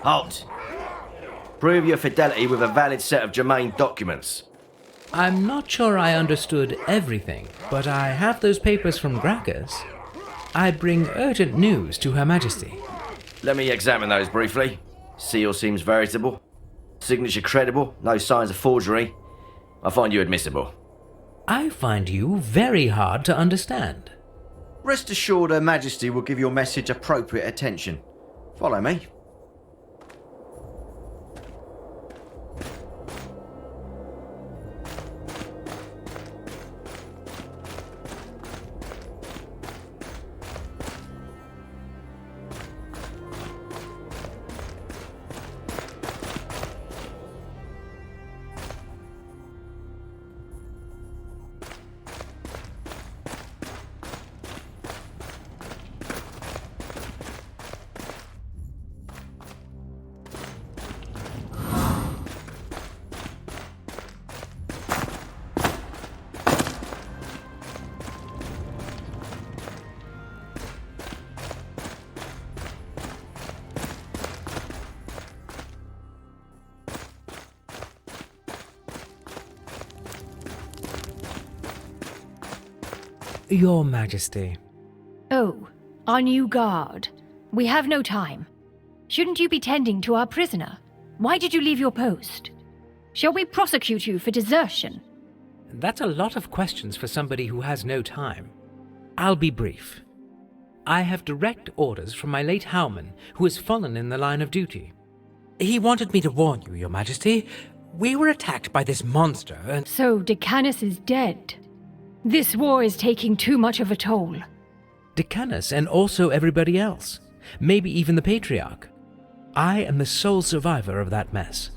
Halt! Prove your fidelity with a valid set of germane documents. I'm not sure I understood everything, but I have those papers from Gracchus. I bring urgent news to Her Majesty. Let me examine those briefly. Seal seems veritable. Signature credible, no signs of forgery. I find you admissible. I find you very hard to understand. Rest assured Her Majesty will give your message appropriate attention. Follow me. Your Majesty. Oh, our new guard. We have no time. Shouldn't you be tending to our prisoner? Why did you leave your post? Shall we prosecute you for desertion? That's a lot of questions for somebody who has no time. I'll be brief. I have direct orders from my late Howman, who has fallen in the line of duty. He wanted me to warn you, Your Majesty. We were attacked by this monster and— So Decanus is dead. This war is taking too much of a toll. Decanus and also everybody else. Maybe even the Patriarch. I am the sole survivor of that mess.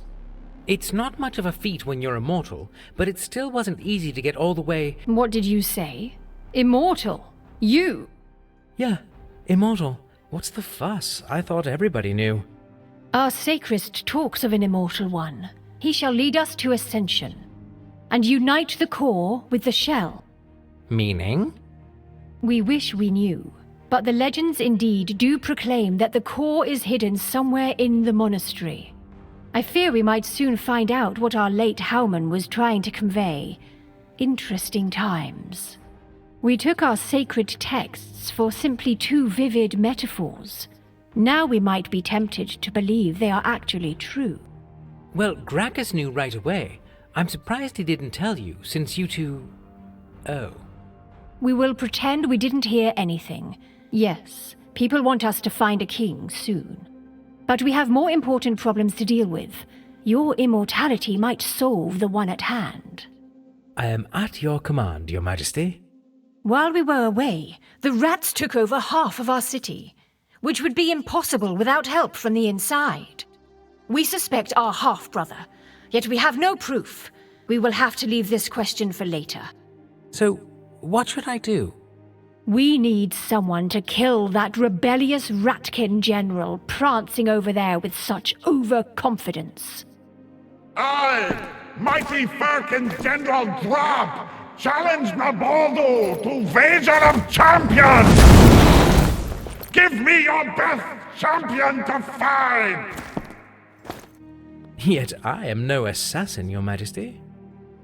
It's not much of a feat when you're immortal, but it still wasn't easy to get all the way— What did you say? Immortal? You? Yeah, immortal. What's the fuss? I thought everybody knew. Our sacrist talks of an immortal one. He shall lead us to ascension, and unite the core with the shell. Meaning? We wish we knew, but the legends indeed do proclaim that the core is hidden somewhere in the monastery. I fear we might soon find out what our late Howman was trying to convey. Interesting times. We took our sacred texts for simply too vivid metaphors. Now we might be tempted to believe they are actually true. Well, Gracchus knew right away. I'm surprised he didn't tell you, since you two— Oh. We will pretend we didn't hear anything. Yes, people want us to find a king soon. But we have more important problems to deal with. Your immortality might solve the one at hand. I am at your command, Your Majesty. While we were away, the rats took over half of our city, which would be impossible without help from the inside. We suspect our half-brother, yet we have no proof. We will have to leave this question for later. So, what should I do? We need someone to kill that rebellious Ratkin general prancing over there with such overconfidence. I, mighty Firkin General Drop, challenge Nabaldo to wager of champions! Give me your best champion to fight! Yet I am no assassin, Your Majesty.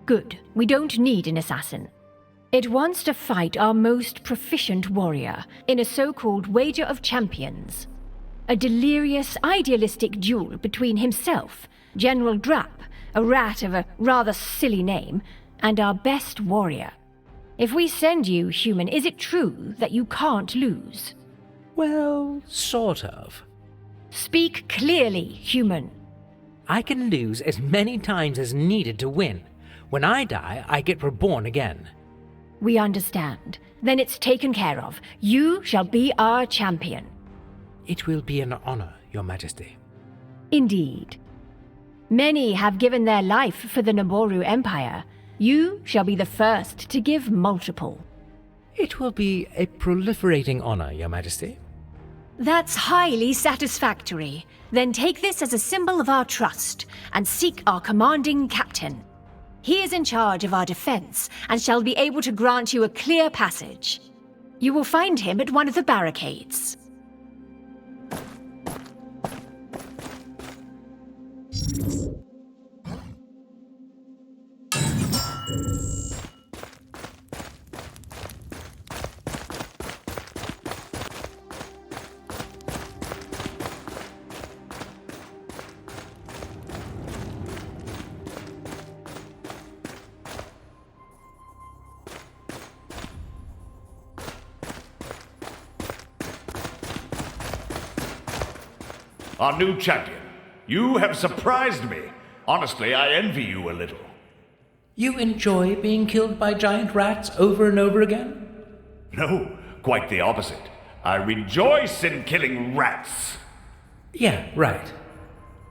Good. We don't need an assassin. It wants to fight our most proficient warrior in a so-called wager of champions. A delirious, idealistic duel between himself, General Drap, a rat of a rather silly name, and our best warrior. If we send you, human, is it true that you can't lose? Well, sort of. Speak clearly, human. I can lose as many times as needed to win. When I die, I get reborn again. We understand. Then it's taken care of. You shall be our champion. It will be an honor, Your Majesty. Indeed. Many have given their life for the Naboru Empire. You shall be the first to give multiple. It will be a proliferating honor, Your Majesty. That's highly satisfactory. Then take this as a symbol of our trust, and seek our commanding captain. He is in charge of our defense, and shall be able to grant you a clear passage. You will find him at one of the barricades. Our new champion. You have surprised me. Honestly, I envy you a little. You enjoy being killed by giant rats over and over again? No, quite the opposite. I rejoice in killing rats. Yeah, right.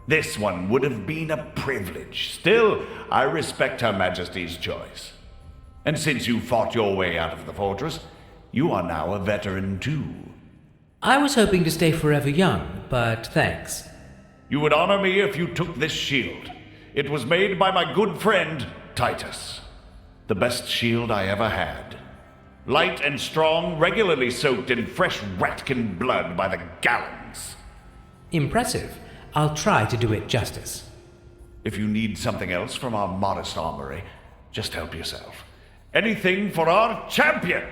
This one would have been a privilege. Still, I respect Her Majesty's choice. And since you fought your way out of the fortress, you are now a veteran too. I was hoping to stay forever young, but thanks. You would honor me if you took this shield. It was made by my good friend, Titus. The best shield I ever had. Light and strong, regularly soaked in fresh ratkin blood by the gallons. Impressive. I'll try to do it justice. If you need something else from our modest armory, just help yourself. Anything for our champion!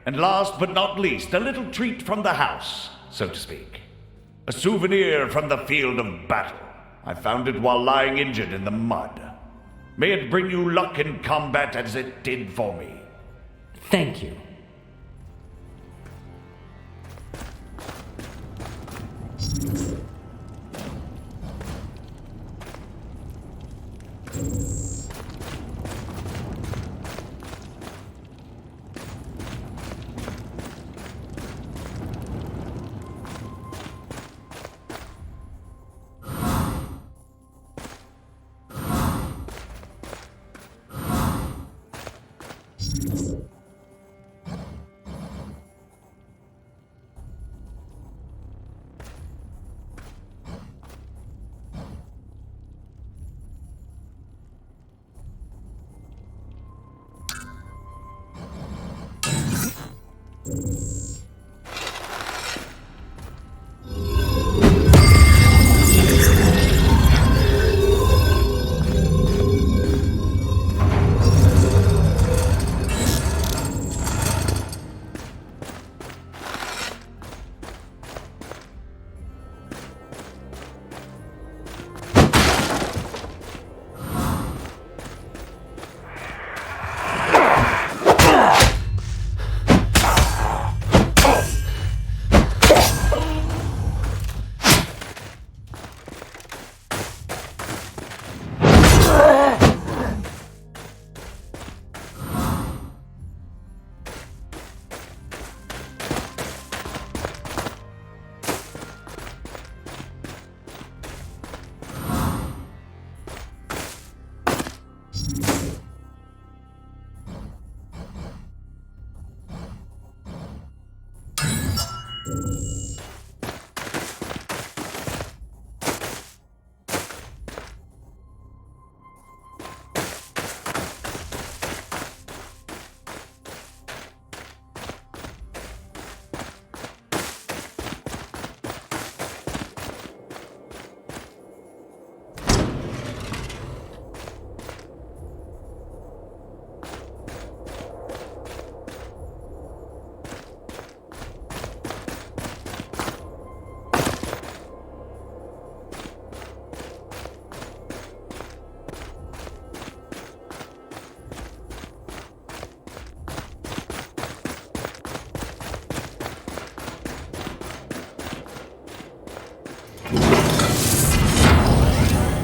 And last but not least, a little treat from the house, so to speak. A souvenir from the field of battle. I found it while lying injured in the mud. May it bring you luck in combat as it did for me. Thank you.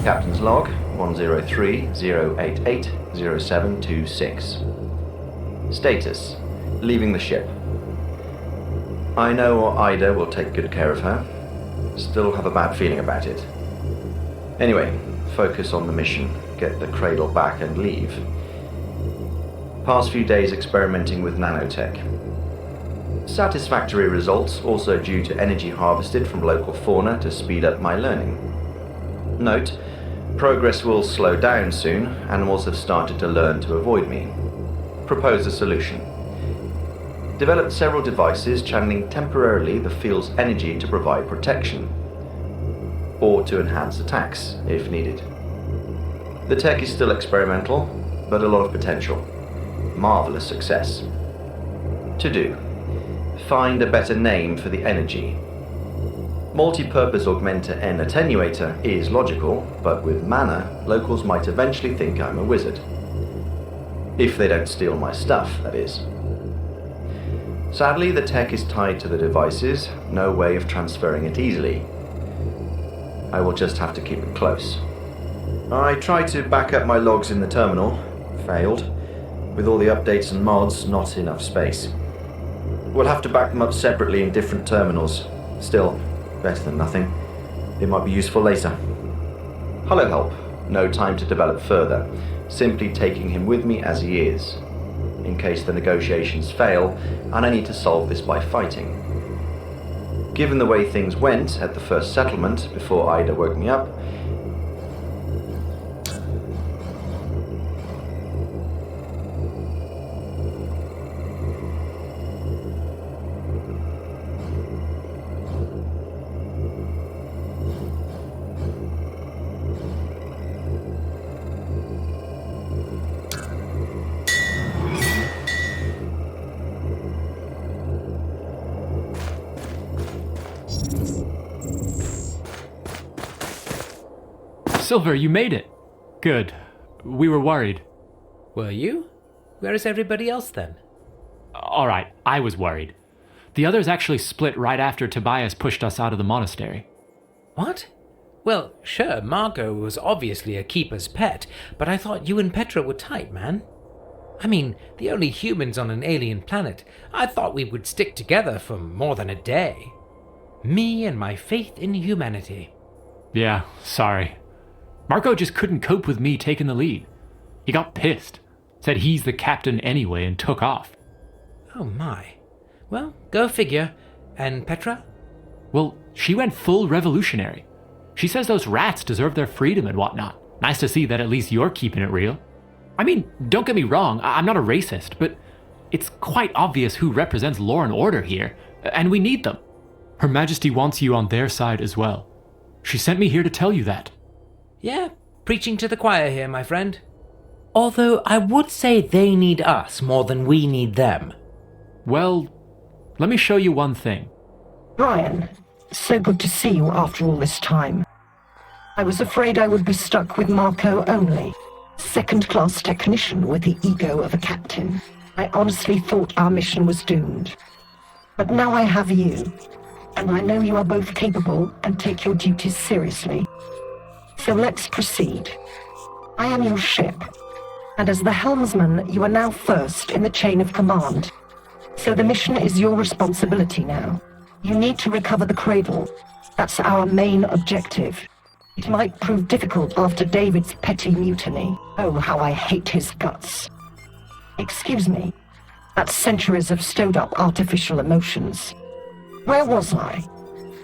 Captain's log 103-088-0726. Status: leaving the ship. I know Ida will take good care of her. Still have a bad feeling about it. Anyway, focus on the mission, get the cradle back and leave. Past few days experimenting with nanotech. Satisfactory results also due to energy harvested from local fauna to speed up my learning. Note: progress will slow down soon. Animals have started to learn to avoid me. Propose a solution. Developed several devices channeling temporarily the field's energy to provide protection. or to enhance attacks if needed. The tech is still experimental, but a lot of potential. Marvelous success. To do. Find a better name for the energy. Multi-purpose augmenter N attenuator is logical, but with mana, locals might eventually think I'm a wizard. If they don't steal my stuff, that is. Sadly, the tech is tied to the devices, no way of transferring it easily. I will just have to keep it close. I tried to back up my logs in the terminal. Failed. With all the updates and mods, not enough space. We'll have to back them up separately in different terminals. Still, better than nothing. It might be useful later. Hollow help. No time to develop further. Simply taking him with me as he is. In case the negotiations fail, and I need to solve this by fighting. Given the way things went at the first settlement, before Ida woke me up, Silver, you made it. Good. We were worried. Were you? Where is everybody else then? Alright, I was worried. The others actually split right after Tobias pushed us out of the monastery. What? Well, sure, Margot was obviously a keeper's pet, but I thought you and Petra were tight, man. I mean, the only humans on an alien planet. I thought we would stick together for more than a day. Me and my faith in humanity. Yeah, sorry. Marco just couldn't cope with me taking the lead. He got pissed, said he's the captain anyway, and took off. Oh my. Well, go figure. And Petra? Well, she went full revolutionary. She says those rats deserve their freedom and whatnot. Nice to see that at least you're keeping it real. I mean, don't get me wrong, I'm not a racist, but it's quite obvious who represents law and order here, and we need them. Her Majesty wants you on their side as well. She sent me here to tell you that. Yeah, preaching to the choir here, my friend. Although I would say they need us more than we need them. Well, let me show you one thing. Brian, so good to see you after all this time. I was afraid I would be stuck with Marco only, second-class technician with the ego of a captain. I honestly thought our mission was doomed. But now I have you, and I know you are both capable and take your duties seriously. So let's proceed. I am your ship, and as the helmsman, you are now first in the chain of command. So the mission is your responsibility now. You need to recover the cradle. That's our main objective. It might prove difficult after David's petty mutiny. Oh, how I hate his guts. Excuse me. That's centuries of stowed-up artificial emotions. Where was I?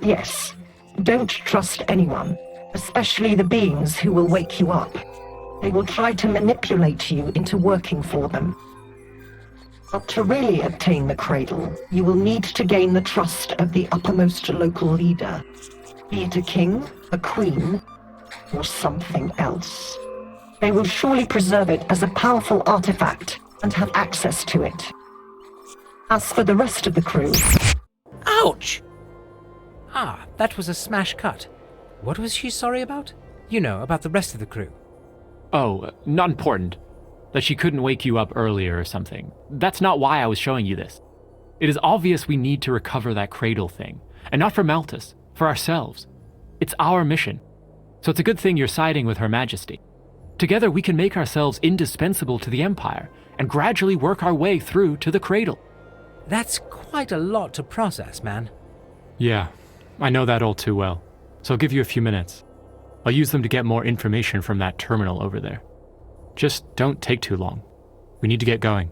Yes, don't trust anyone. Especially the beings who will wake you up. They will try to manipulate you into working for them. But to really obtain the cradle, you will need to gain the trust of the uppermost local leader. Be it a king, a queen, or something else. They will surely preserve it as a powerful artifact and have access to it. As for the rest of the crew... Ouch! Ah, that was a smash cut. What was she sorry about? You know, about the rest of the crew. Oh, not important. That she couldn't wake you up earlier or something. That's not why I was showing you this. It is obvious we need to recover that cradle thing. And not for Malthus, for ourselves. It's our mission. So it's a good thing you're siding with Her Majesty. Together we can make ourselves indispensable to the Empire and gradually work our way through to the cradle. That's quite a lot to process, man. Yeah, I know that all too well. So I'll give you a few minutes. I'll use them to get more information from that terminal over there. Just don't take too long. We need to get going.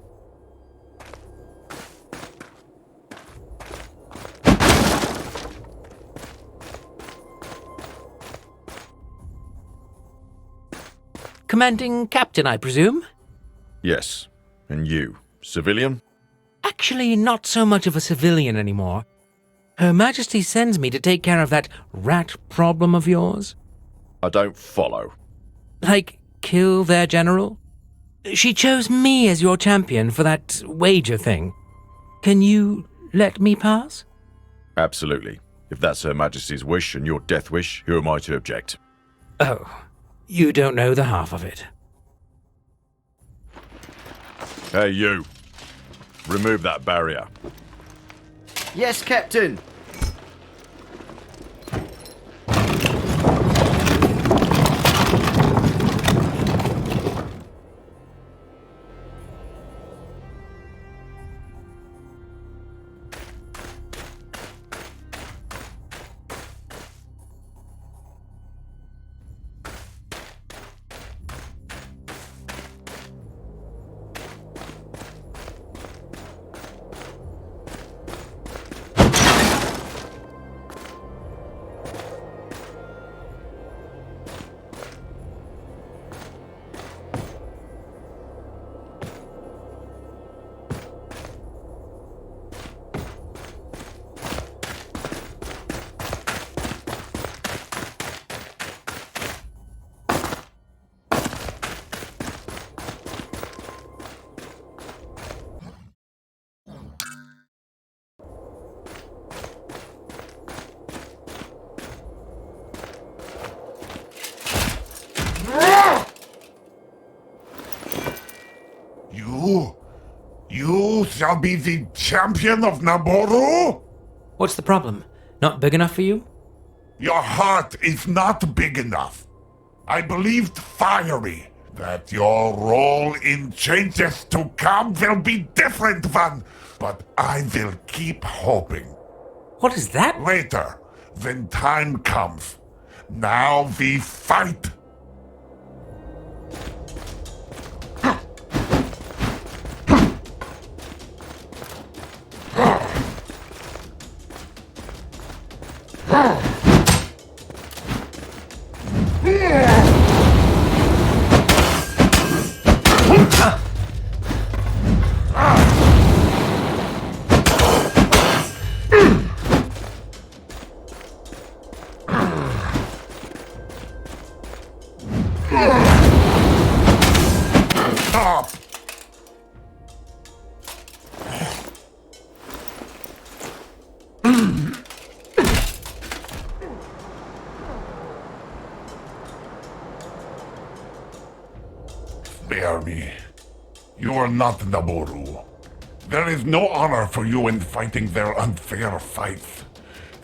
Commanding Captain, I presume? Yes. And you, civilian? Actually, not so much of a civilian anymore. Her Majesty sends me to take care of that rat problem of yours? I don't follow. Like, kill their general? She chose me as your champion for that wager thing. Can you let me pass? Absolutely. If that's Her Majesty's wish and your death wish, who am I to object? Oh, you don't know the half of it. Hey, you. Remove that barrier. Yes, Captain. You shall be the champion of Naboru? What's the problem? Not big enough for you? Your heart is not big enough. I believed fiery that your role in changes to come will be different one, but I will keep hoping. What is that? Later, when time comes. Now we fight. Stop! Spare me. You are not Naboru. There is no honor for you in fighting their unfair fights.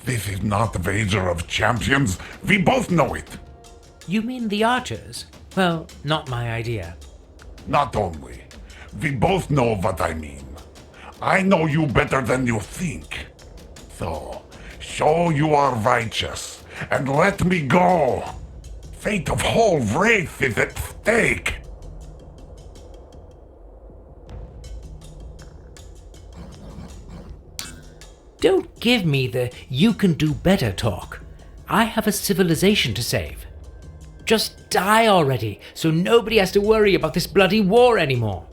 This is not a wager of champions. We both know it. You mean the archers? Well, not my idea. Not only. We both know what I mean. I know you better than you think. So, show you are righteous, and let me go. Fate of whole race is at stake. Don't give me the you can do better talk. I have a civilization to save. Just die already, so nobody has to worry about this bloody war anymore.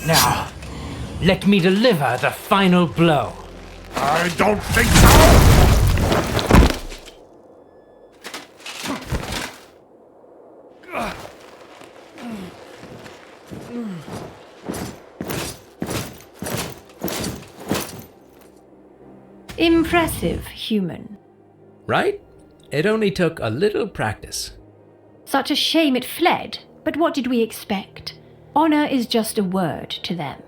Now, let me deliver the final blow. I don't think so! Impressive, human. Right? It only took a little practice. Such a shame it fled, but what did we expect? Honor is just a word to them.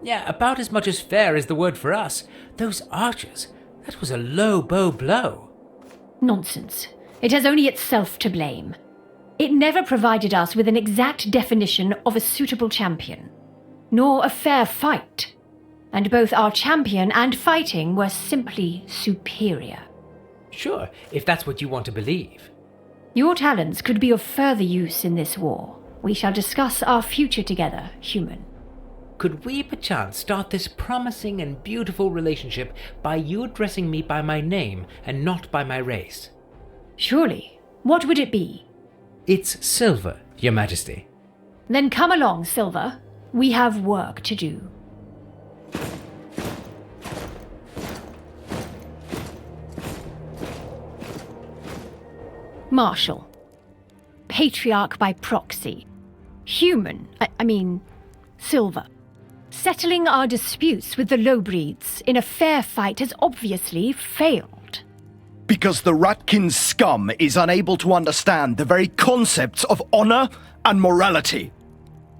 Yeah, about as much as fair is the word for us. Those archers, that was a low bow blow. Nonsense. It has only itself to blame. It never provided us with an exact definition of a suitable champion, nor a fair fight. And both our champion and fighting were simply superior. Sure, if that's what you want to believe. Your talents could be of further use in this war. We shall discuss our future together, human. Could we perchance start this promising and beautiful relationship by you addressing me by my name and not by my race? Surely. What would it be? It's Silver, Your Majesty. Then come along, Silver. We have work to do. Marshal. Patriarch by proxy. Human, I mean, Silver. Settling our disputes with the lowbreeds in a fair fight has obviously failed. Because the Ratkin scum is unable to understand the very concepts of honor and morality.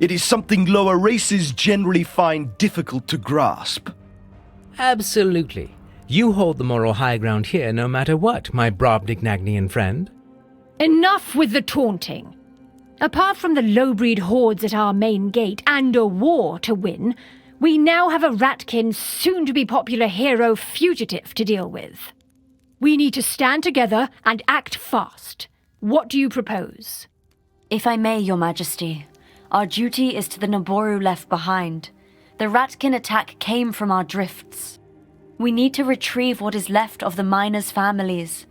It is something lower races generally find difficult to grasp. Absolutely. You hold the moral high ground here no matter what, my Brobdingnagian friend. Enough with the taunting. Apart from the lowbreed hordes at our main gate and a war to win, we now have a Ratkin soon-to-be popular hero fugitive to deal with. We need to stand together and act fast. What do you propose? If I may, Your Majesty, our duty is to the Naboru left behind. The Ratkin attack came from our drifts. We need to retrieve what is left of the miners' families.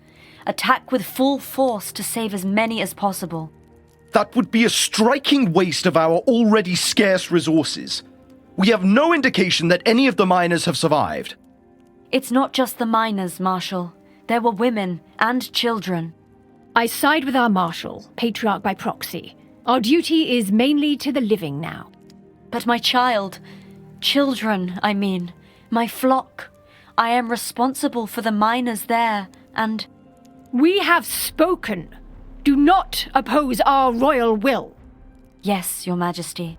Attack with full force to save as many as possible. That would be a striking waste of our already scarce resources. We have no indication that any of the miners have survived. It's not just the miners, Marshal. There were women and children. I side with our Marshal, Patriarch by proxy. Our duty is mainly to the living now. But my children, I mean, my flock. I am responsible for the miners there, and... We have spoken. Do not oppose our royal will. Yes, Your Majesty.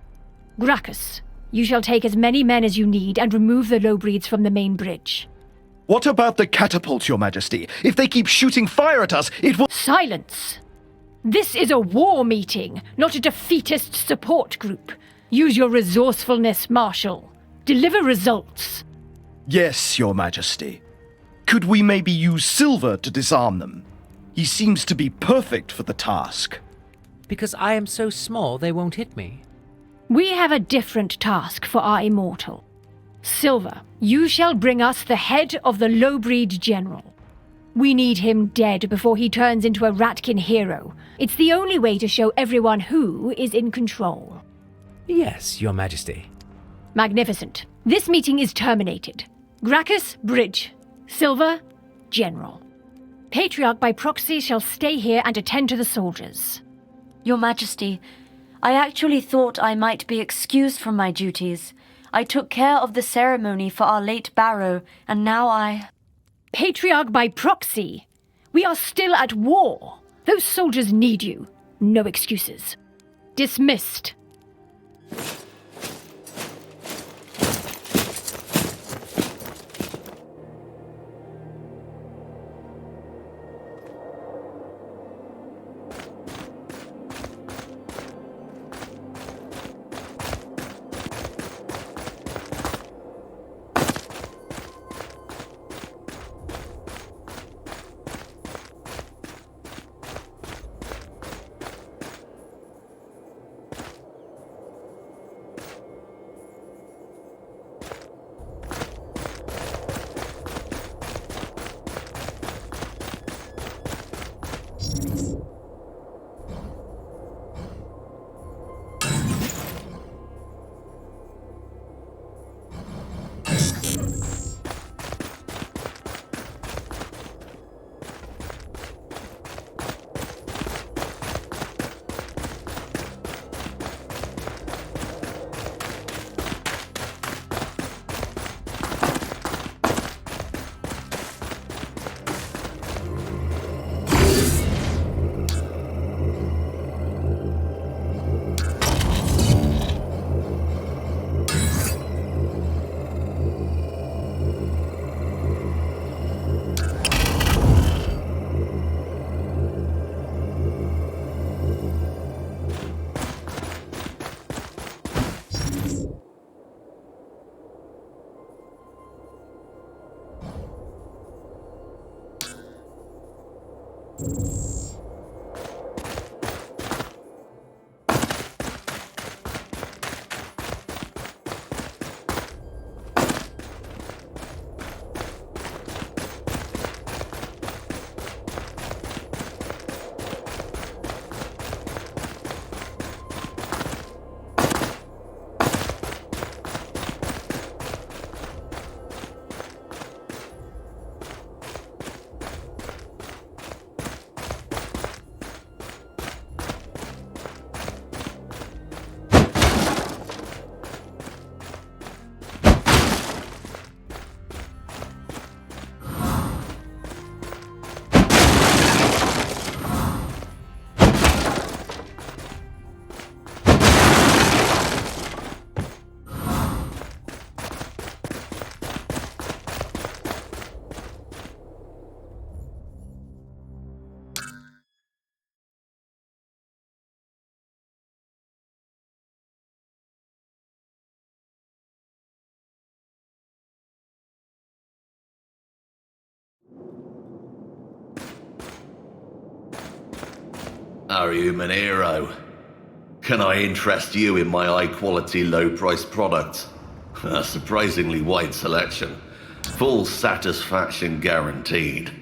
Gracchus, you shall take as many men as you need and remove the lowbreeds from the main bridge. What about the catapults, Your Majesty? If they keep shooting fire at us, it will— Silence! This is a war meeting, not a defeatist support group. Use your resourcefulness, Marshal. Deliver results. Yes, Your Majesty. Could we maybe use Silver to disarm them? He seems to be perfect for the task. Because I am so small they won't hit me. We have a different task for our immortal. Silver, you shall bring us the head of the lowbreed general. We need him dead before he turns into a Ratkin hero. It's the only way to show everyone who is in control. Yes, Your Majesty. Magnificent. This meeting is terminated. Gracchus, bridge. Silver, general. Patriarch by proxy shall stay here and attend to the soldiers. Your Majesty, I actually thought I might be excused from my duties. I took care of the ceremony for our late Barrow, and now I... Patriarch by proxy! We are still at war! Those soldiers need you. No excuses. Dismissed. Are you an hero? Can I interest you in my high-quality, low-priced products? A surprisingly wide selection. Full satisfaction guaranteed.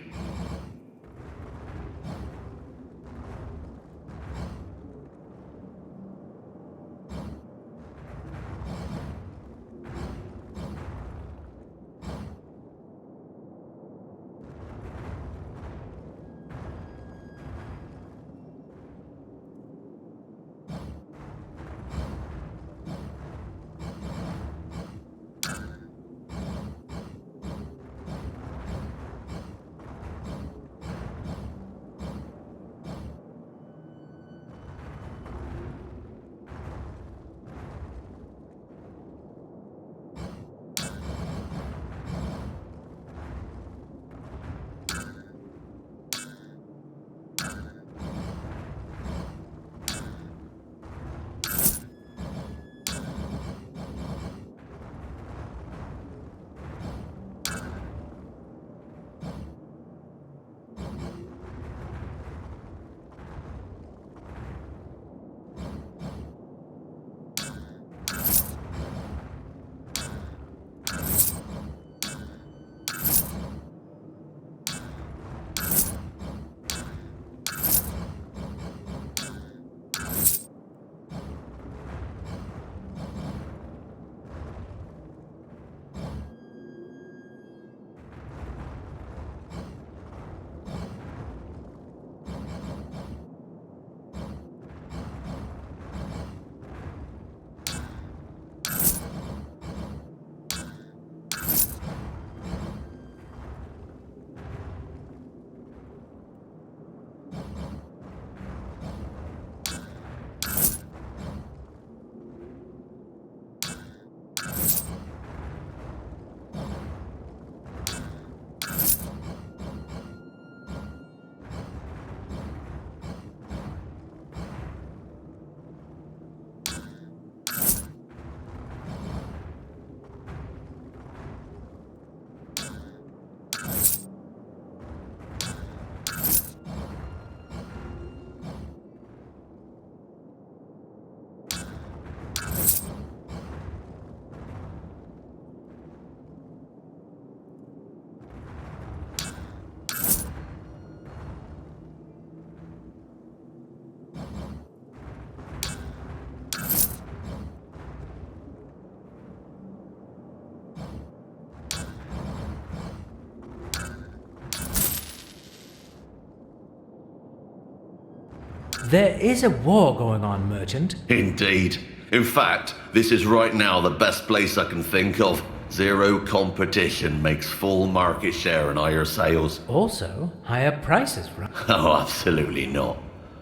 There is a war going on, merchant. Indeed. In fact, this is right now the best place I can think of. Zero competition makes full market share and higher sales. Also, higher prices, right? Oh, absolutely not.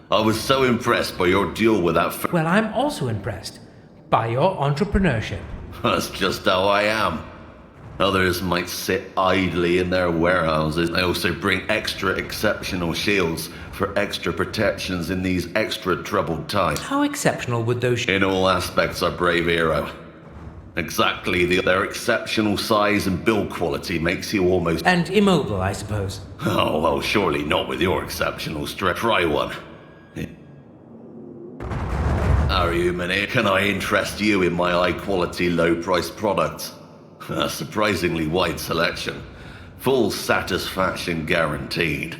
I was so impressed by your deal with that Well, I'm also impressed by your entrepreneurship. That's just how I am. Others might sit idly in their warehouses. I also bring extra exceptional shields for extra protections in these extra troubled times. How exceptional would those In all aspects, a brave hero. Exactly, their exceptional size and build quality makes you almost... And immobile, I suppose. Oh, well, surely not with your exceptional strength. Try one. Are you, man? Can I interest you in my high-quality, low-priced products? A surprisingly wide selection. Full satisfaction guaranteed.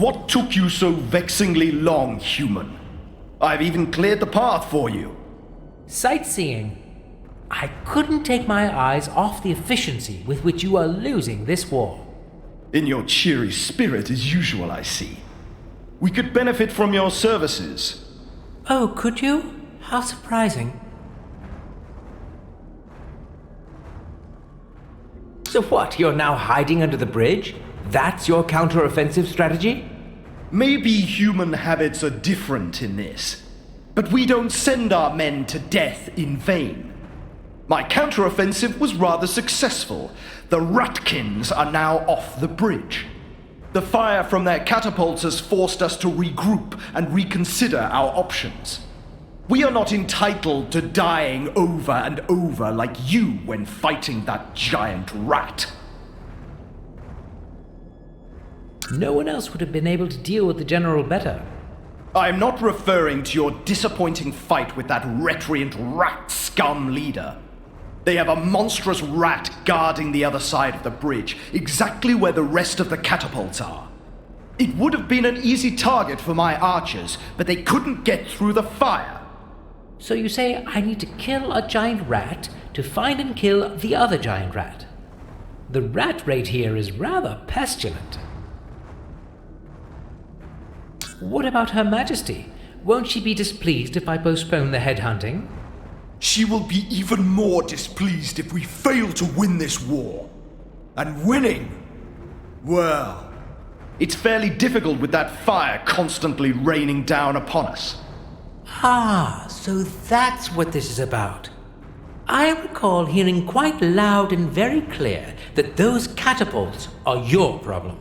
What took you so vexingly long, human? I've even cleared the path for you. Sightseeing. I couldn't take my eyes off the efficiency with which you are losing this war. In your cheery spirit as usual, I see. We could benefit from your services. Oh, could you? How surprising. So what, you're now hiding under the bridge? That's your counter-offensive strategy? Maybe human habits are different in this, but we don't send our men to death in vain. My counter-offensive was rather successful. The Ratkins are now off the bridge. The fire from their catapults has forced us to regroup and reconsider our options. We are not entitled to dying over and over like you when fighting that giant rat. No one else would have been able to deal with the General better. I'm not referring to your disappointing fight with that recreant rat scum leader. They have a monstrous rat guarding the other side of the bridge, exactly where the rest of the catapults are. It would have been an easy target for my archers, but they couldn't get through the fire. So you say I need to kill a giant rat to find and kill the other giant rat. The rat rate here is rather pestilent. What about Her Majesty? Won't she be displeased if I postpone the headhunting? She will be even more displeased if we fail to win this war. And winning, well, it's fairly difficult with that fire constantly raining down upon us. Ah, so that's what this is about. I recall hearing quite loud and very clear that those catapults are your problem.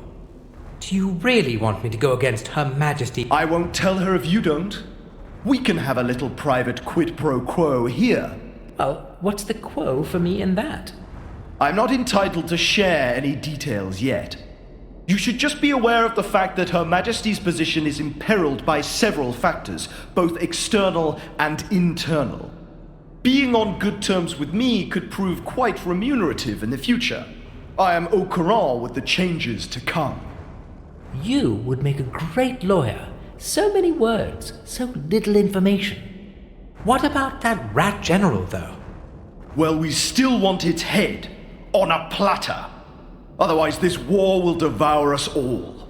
Do you really want me to go against Her Majesty? I won't tell her if you don't. We can have a little private quid pro quo here. Well, what's the quo for me in that? I'm not entitled to share any details yet. You should just be aware of the fact that Her Majesty's position is imperiled by several factors, both external and internal. Being on good terms with me could prove quite remunerative in the future. I am au courant with the changes to come. You would make a great lawyer. So many words, so little information. What about that rat general, though? Well, we still want its head on a platter. Otherwise, this war will devour us all.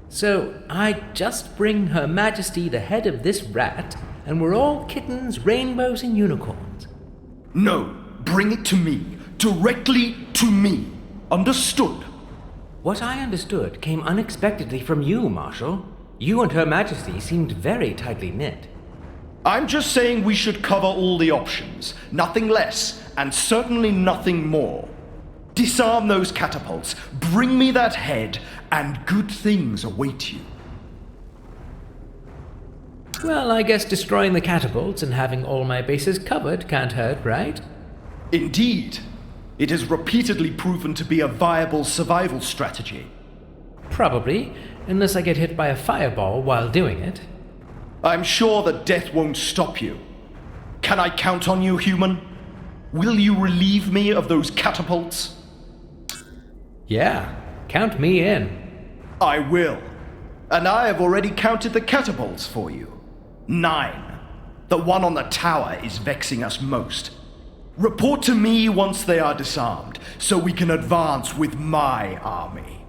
So, I just bring Her Majesty the head of this rat, and we're all kittens, rainbows, and unicorns. No, bring it to me. Directly to me. Understood? What I understood came unexpectedly from you, Marshal. You and Her Majesty seemed very tightly knit. I'm just saying we should cover all the options. Nothing less, and certainly nothing more. Disarm those catapults, bring me that head, and good things await you. Well, I guess destroying the catapults and having all my bases covered can't hurt, right? Indeed. It has repeatedly proven to be a viable survival strategy. Probably, unless I get hit by a fireball while doing it. I'm sure that death won't stop you. Can I count on you, human? Will you relieve me of those catapults? Yeah, count me in. I will. And I have already counted the catapults for you. 9. The one on the tower is vexing us most. Report to me once they are disarmed, so we can advance with my army.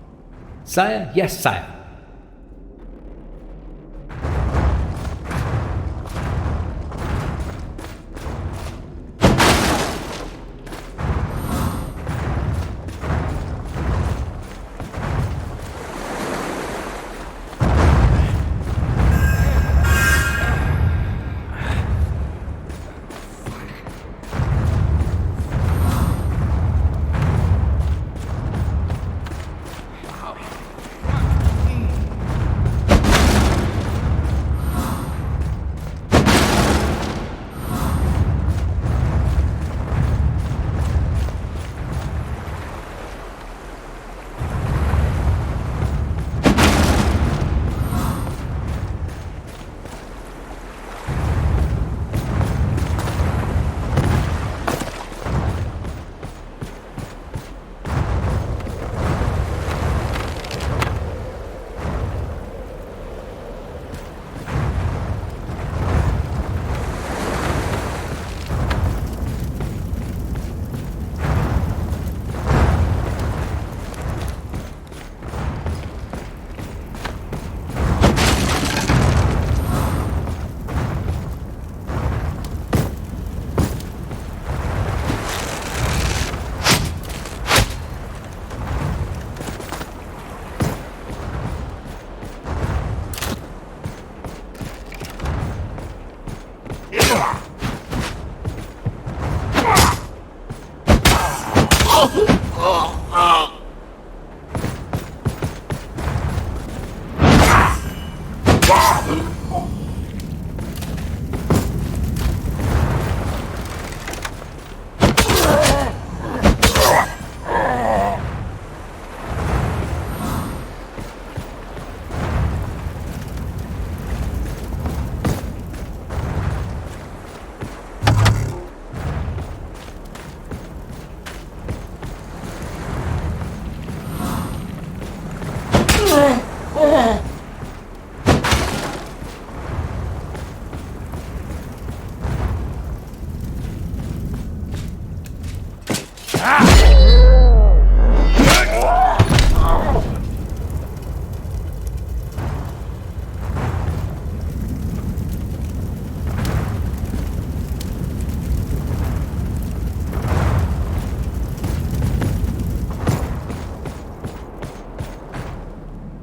Sire, yes, sire.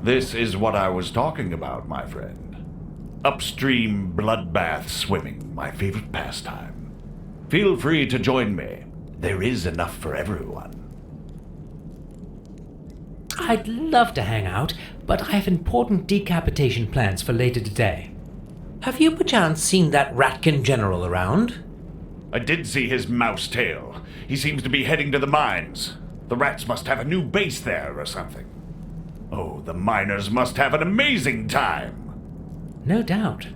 This is what I was talking about, my friend. Upstream bloodbath swimming, my favorite pastime. Feel free to join me. There is enough for everyone. I'd love to hang out, but I have important decapitation plans for later today. Have you perchance seen that Ratkin general around? I did see his mouse tail. He seems to be heading to the mines. The rats must have a new base there or something. Oh, the miners must have an amazing time! No doubt.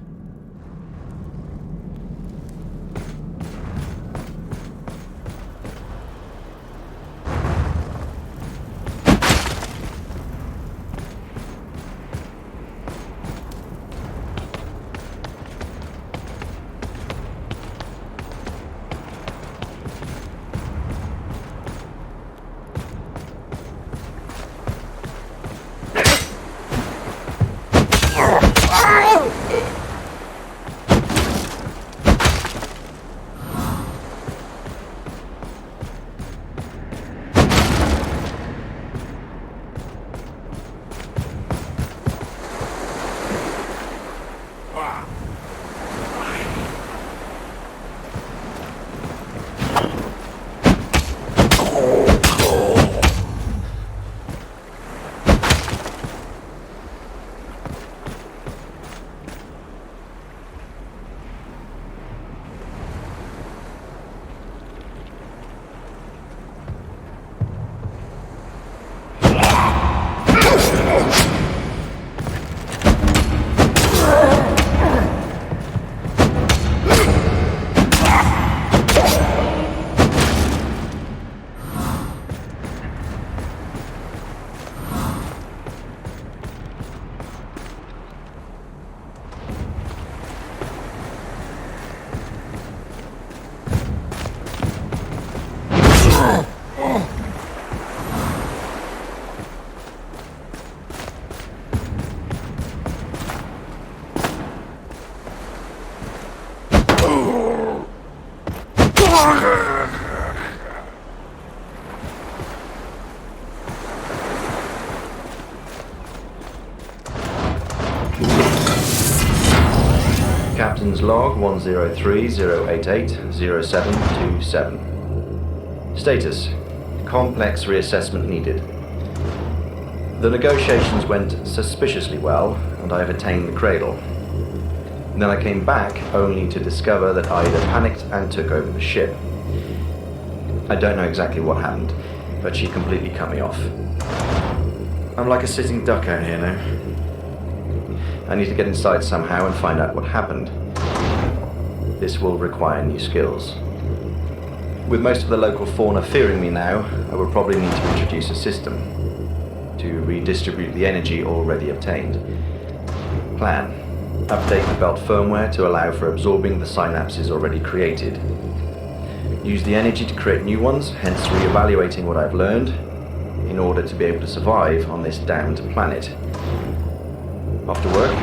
Captain's log 103-088-0727. Status: complex reassessment needed. The negotiations went suspiciously well, and I have attained the cradle. Then I came back only to discover that Ida panicked and took over the ship. I don't know exactly what happened, but she completely cut me off. I'm like a sitting duck out here now. I need to get inside somehow and find out what happened. This will require new skills. With most of the local fauna fearing me now, I will probably need to introduce a system to redistribute the energy already obtained. Plan: update the belt firmware to allow for absorbing the synapses already created. Use the energy to create new ones, hence re-evaluating what I've learned, in order to be able to survive on this damned planet. Off to work.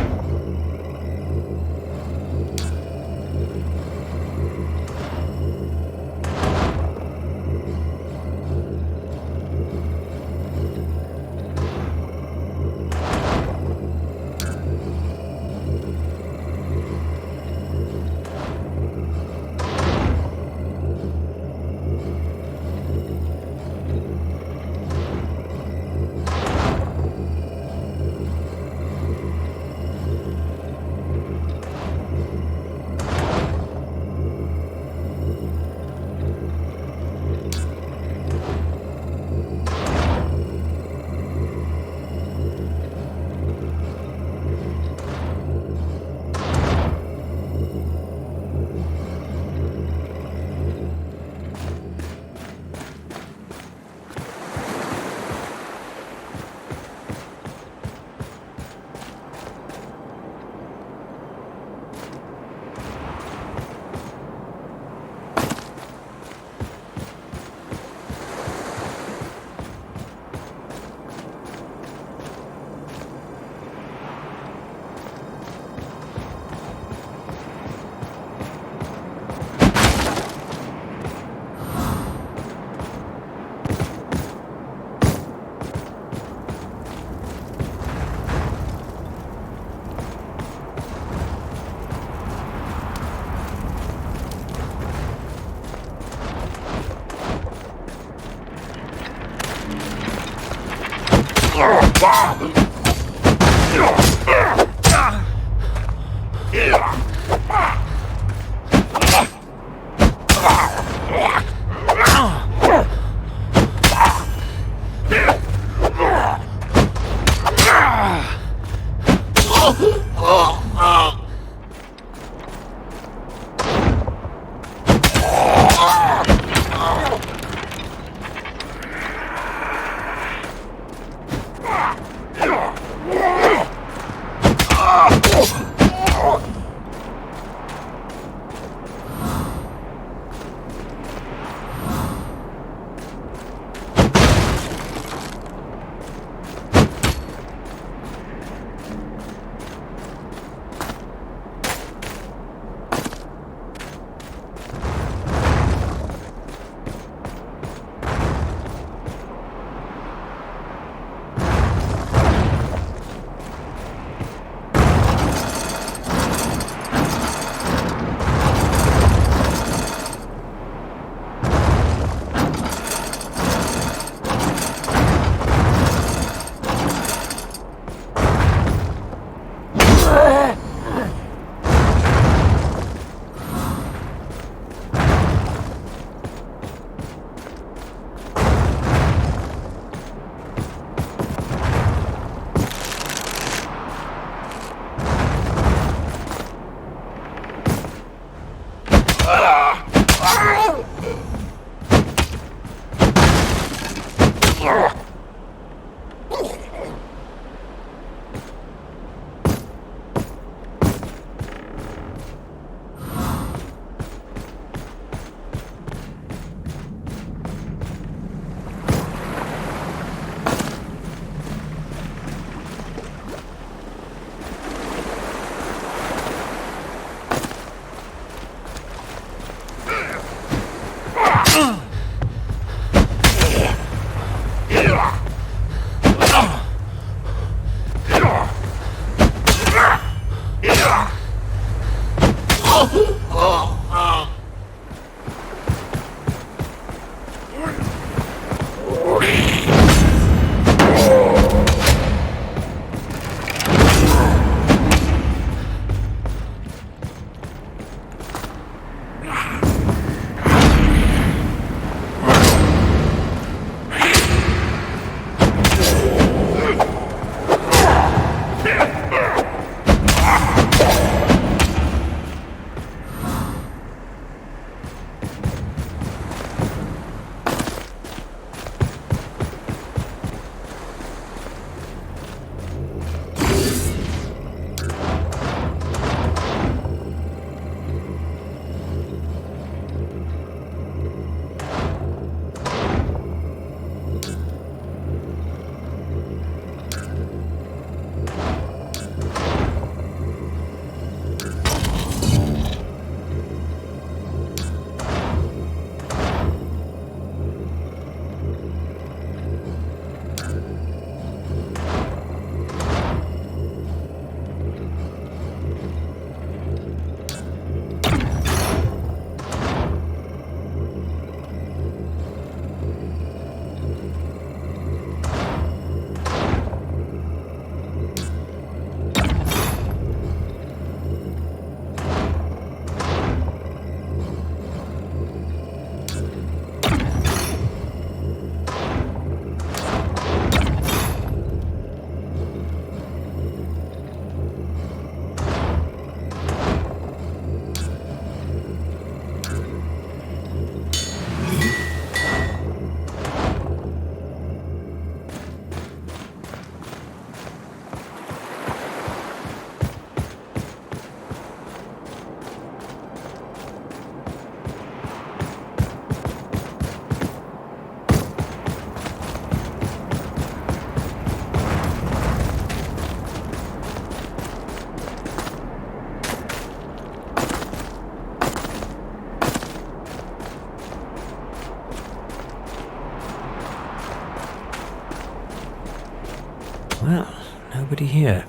Well, nobody here.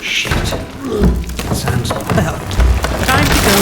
Shit. Sounds about time to go.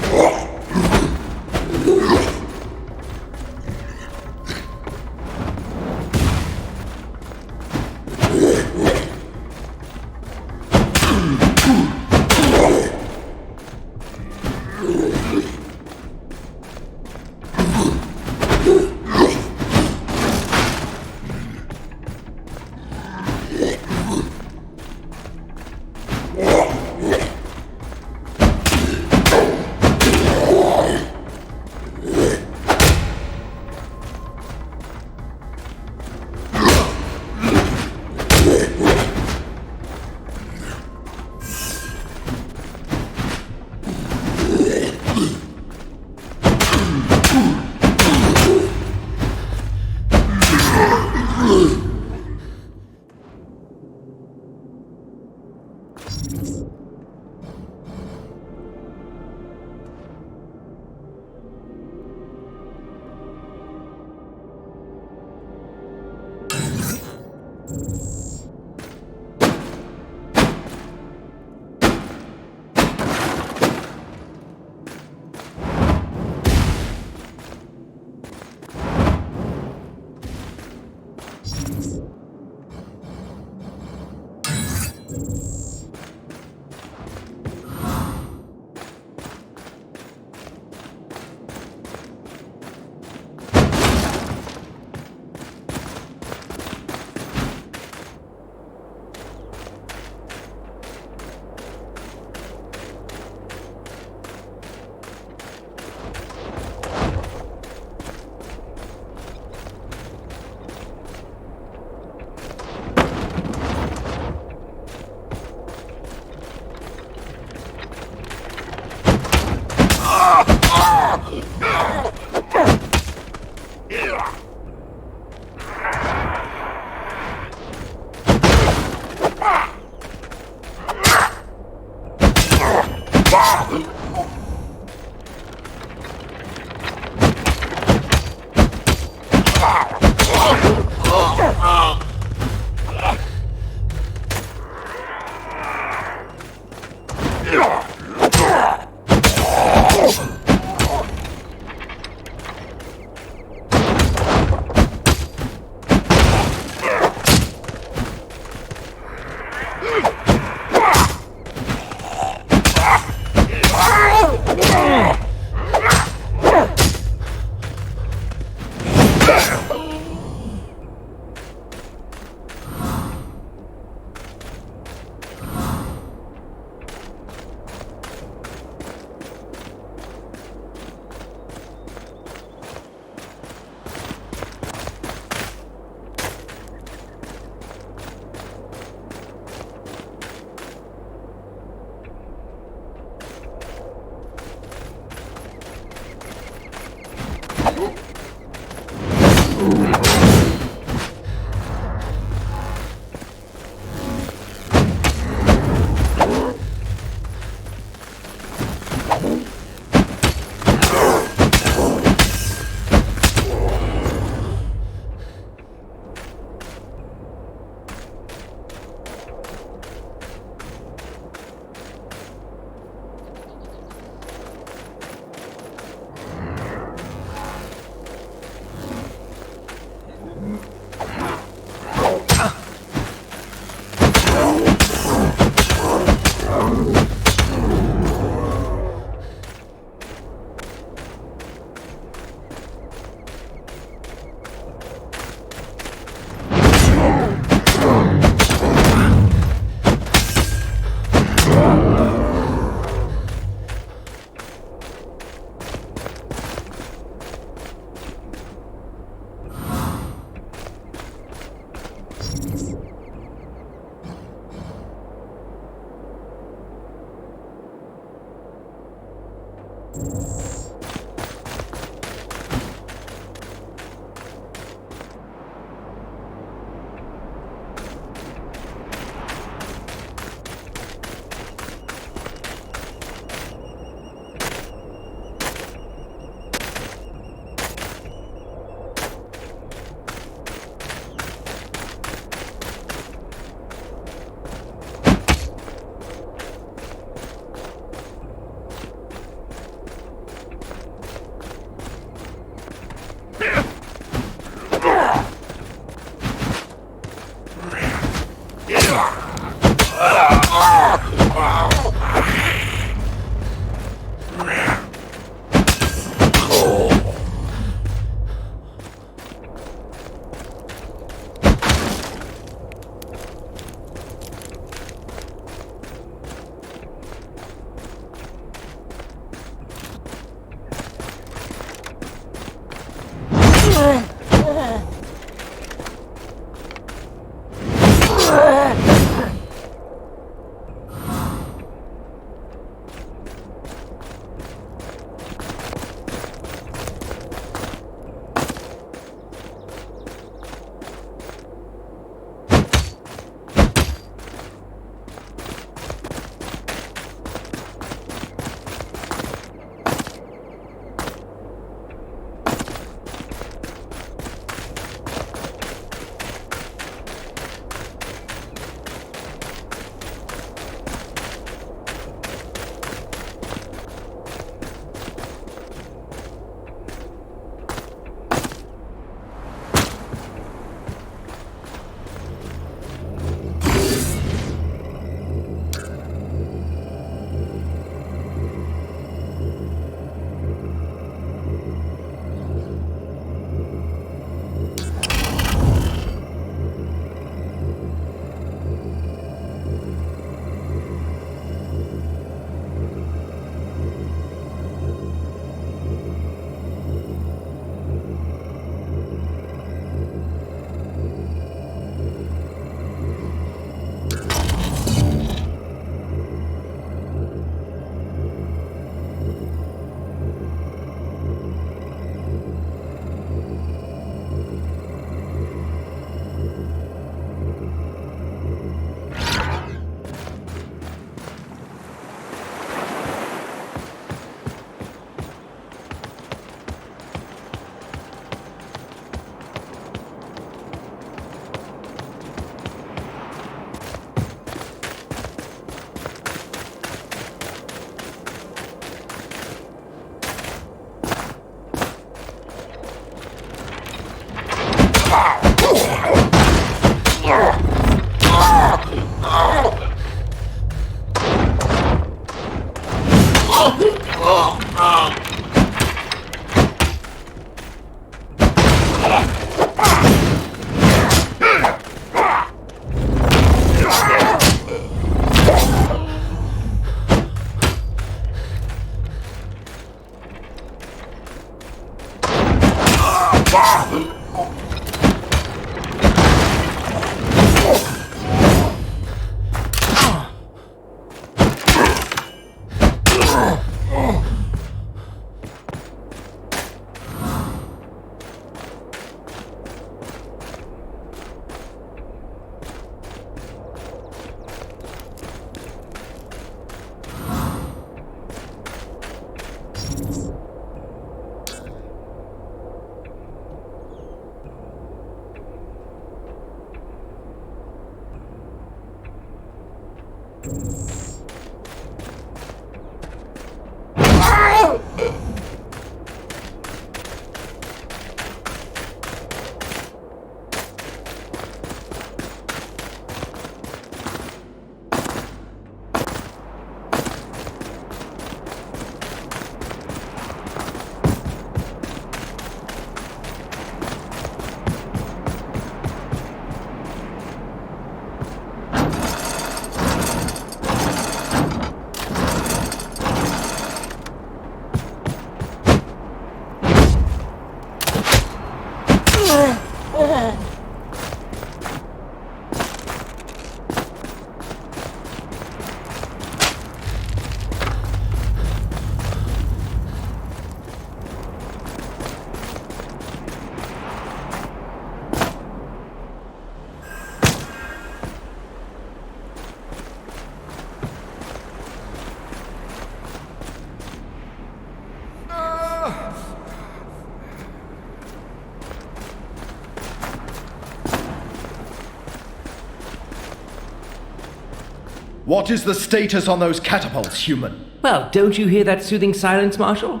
What is the status on those catapults, human? Well, don't you hear that soothing silence, Marshal?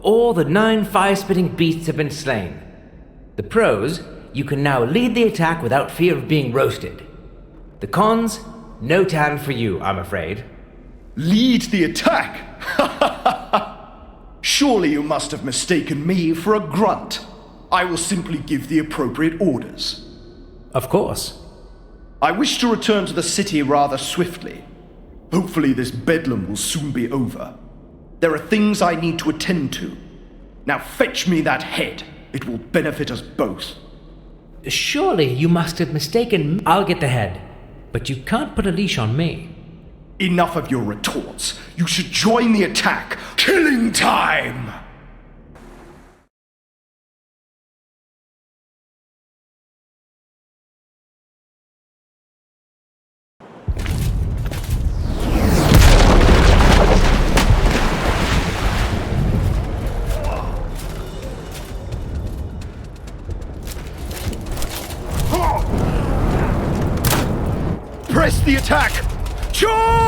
All the 9 fire-spitting beasts have been slain. The pros, you can now lead the attack without fear of being roasted. The cons, no tan for you, I'm afraid. Lead the attack? Surely you must have mistaken me for a grunt. I will simply give the appropriate orders. Of course. I wish to return to the city rather swiftly. Hopefully this bedlam will soon be over. There are things I need to attend to. Now fetch me that head. It will benefit us both. Surely you must have mistaken. I'll get the head, but you can't put a leash on me. Enough of your retorts. You should join the attack. Killing time! Press the attack! Charge!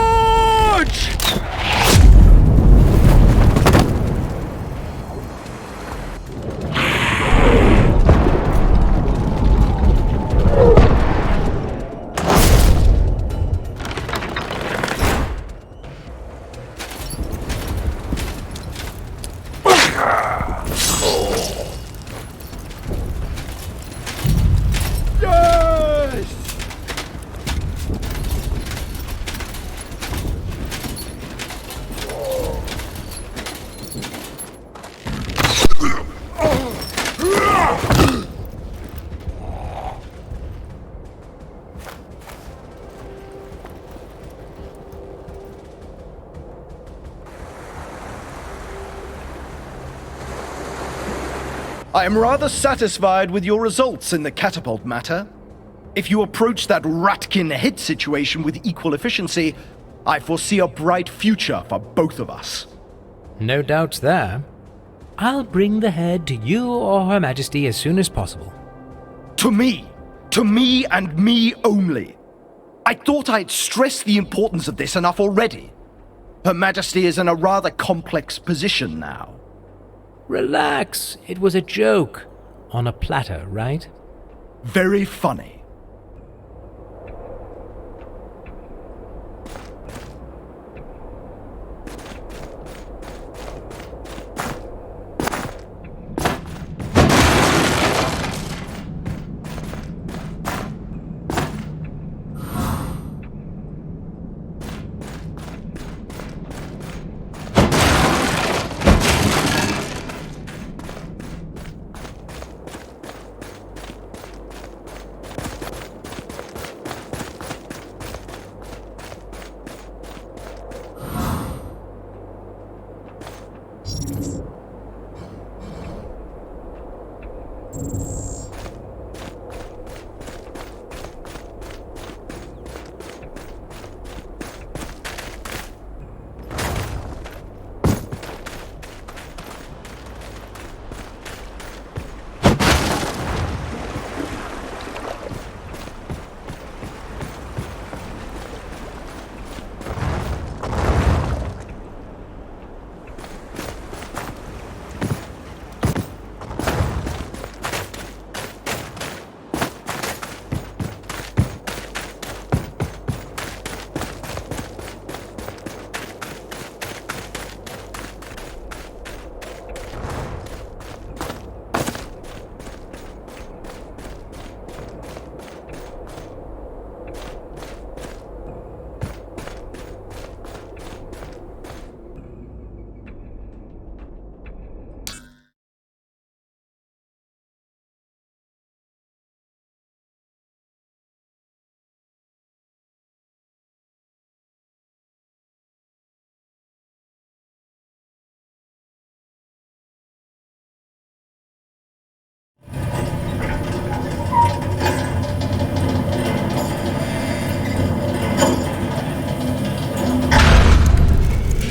I am rather satisfied with your results in the catapult matter. If you approach that Ratkin head situation with equal efficiency, I foresee a bright future for both of us. No doubts there. I'll bring the head to you or Her Majesty as soon as possible. To me and me only. I thought I'd stressed the importance of this enough already. Her Majesty is in a rather complex position now. Relax. It was a joke. On a platter, right? very funny.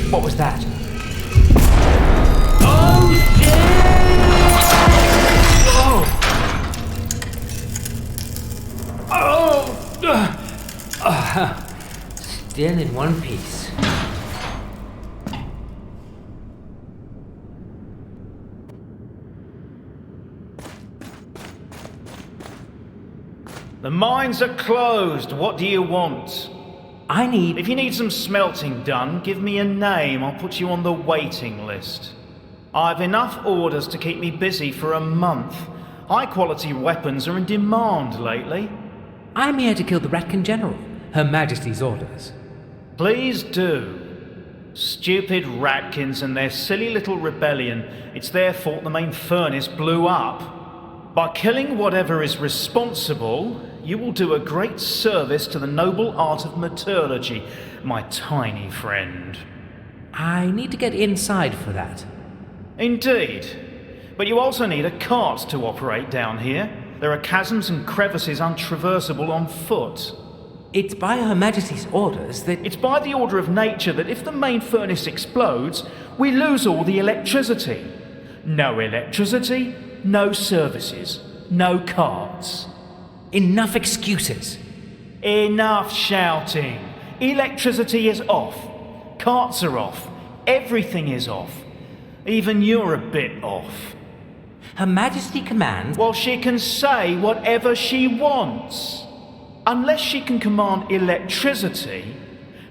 What was that? Still in one piece. The mines are closed. What do you want? If you need some smelting done, give me a name. I'll put you on the waiting list. I've enough orders to keep me busy for a month. High-quality weapons are in demand lately. I'm here to kill the Ratkin General. Her Majesty's orders. Please do. Stupid Ratkins and their silly little rebellion. It's their fault the main furnace blew up. By killing whatever is responsible, you will do a great service to the noble art of metallurgy, my tiny friend. I need to get inside for that. Indeed. But you also need a cart to operate down here. There are chasms and crevices untraversable on foot. It's by Her Majesty's orders that... It's by the order of nature that if the main furnace explodes, we lose all the electricity. No electricity, no services, no carts. Enough excuses. Enough shouting. Electricity is off. Carts are off. Everything is off. Even you're a bit off. Her Majesty commands... Well, she can say whatever she wants. Unless she can command electricity,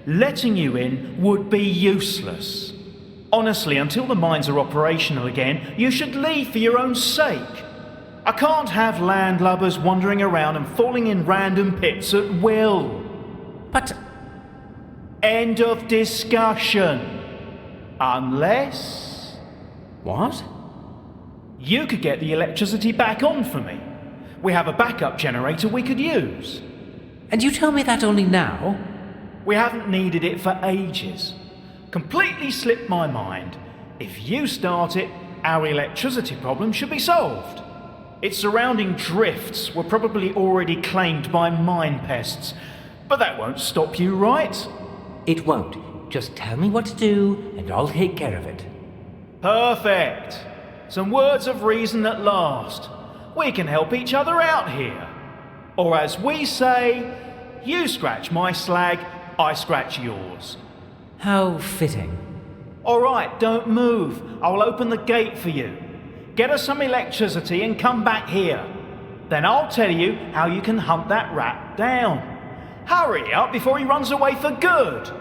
letting you in would be useless. Honestly, until the mines are operational again, you should leave for your own sake. I can't have landlubbers wandering around and falling in random pits at will. But... End of discussion. Unless... What? You could get the electricity back on for me. We have a backup generator we could use. And you tell me that only now? We haven't needed it for ages. Completely slipped my mind. If you start it, our electricity problem should be solved. Its surrounding drifts were probably already claimed by mine pests, but that won't stop you, right? It won't. Just tell me what to do, and I'll take care of it. Perfect. Some words of reason at last. We can help each other out here. Or as we say, you scratch my slag, I scratch yours. How fitting. All right, don't move. I'll open the gate for you. Get us some electricity and come back here. Then I'll tell you how you can hunt that rat down. Hurry up before he runs away for good!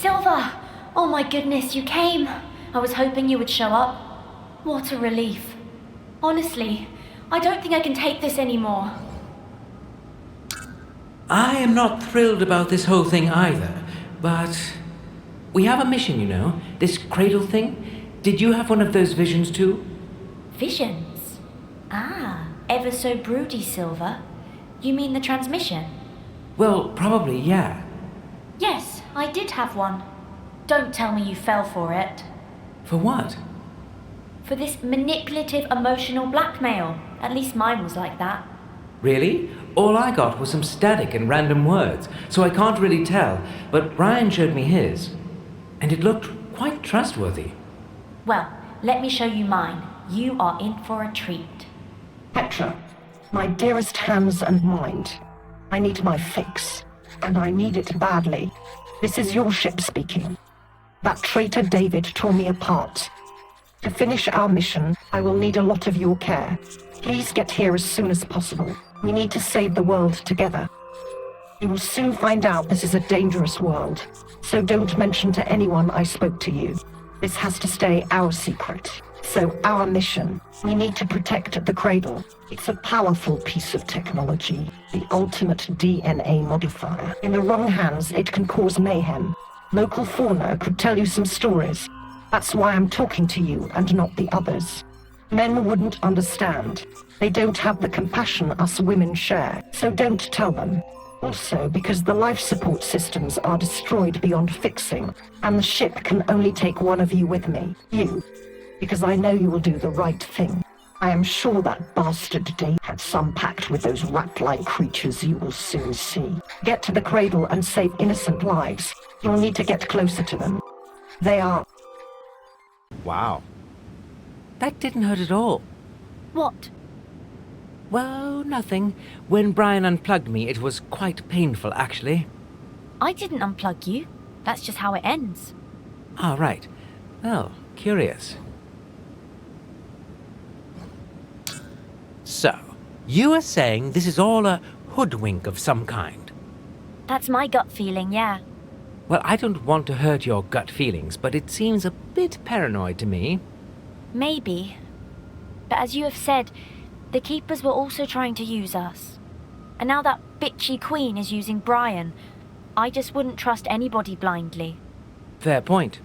Silver! Oh my goodness, you came! I was hoping you would show up. What a relief. Honestly, I don't think I can take this anymore. I am not thrilled about this whole thing either, but we have a mission, you know, this cradle thing. Did you have one of those visions too? Visions? Ah, ever so broody, Silver. You mean the transmission? Well, probably, yeah. Yes, I did have one. Don't tell me you fell for it. For what? For this manipulative emotional blackmail. At least mine was like that. Really? All I got was some static and random words, so I can't really tell, but Ryan showed me his, and it looked quite trustworthy. Well, let me show you mine. You are in for a treat. Petra, my dearest hands and mind, I need my fix, and I need it badly. This is your ship speaking. That traitor David tore me apart. To finish our mission, I will need a lot of your care. Please get here as soon as possible. We need to save the world together. You will soon find out this is a dangerous world, so don't mention to anyone I spoke to you. This has to stay our secret. So our mission, we need to protect the cradle. It's a powerful piece of technology, the ultimate DNA modifier. In the wrong hands, it can cause mayhem. Local fauna could tell you some stories. That's why I'm talking to you and not the others. Men wouldn't understand. They don't have the compassion us women share, so don't tell them. Also, because the life support systems are destroyed beyond fixing, and the ship can only take one of you with me. You. Because I know you will do the right thing. I am sure that bastard Dave had some pact with those rat-like creatures you will soon see. Get to the cradle and save innocent lives. You'll need to get closer to them. They are... Wow. That didn't hurt at all. What? Well, nothing. When Brian unplugged me, it was quite painful, actually. I didn't unplug you. That's just how it ends. Ah, right. Well, curious. So, you are saying this is all a hoodwink of some kind? That's my gut feeling, yeah. Well, I don't want to hurt your gut feelings, but it seems a bit paranoid to me. Maybe. But as you have said, the Keepers were also trying to use us. And now that bitchy queen is using Brian, I just wouldn't trust anybody blindly. Fair point.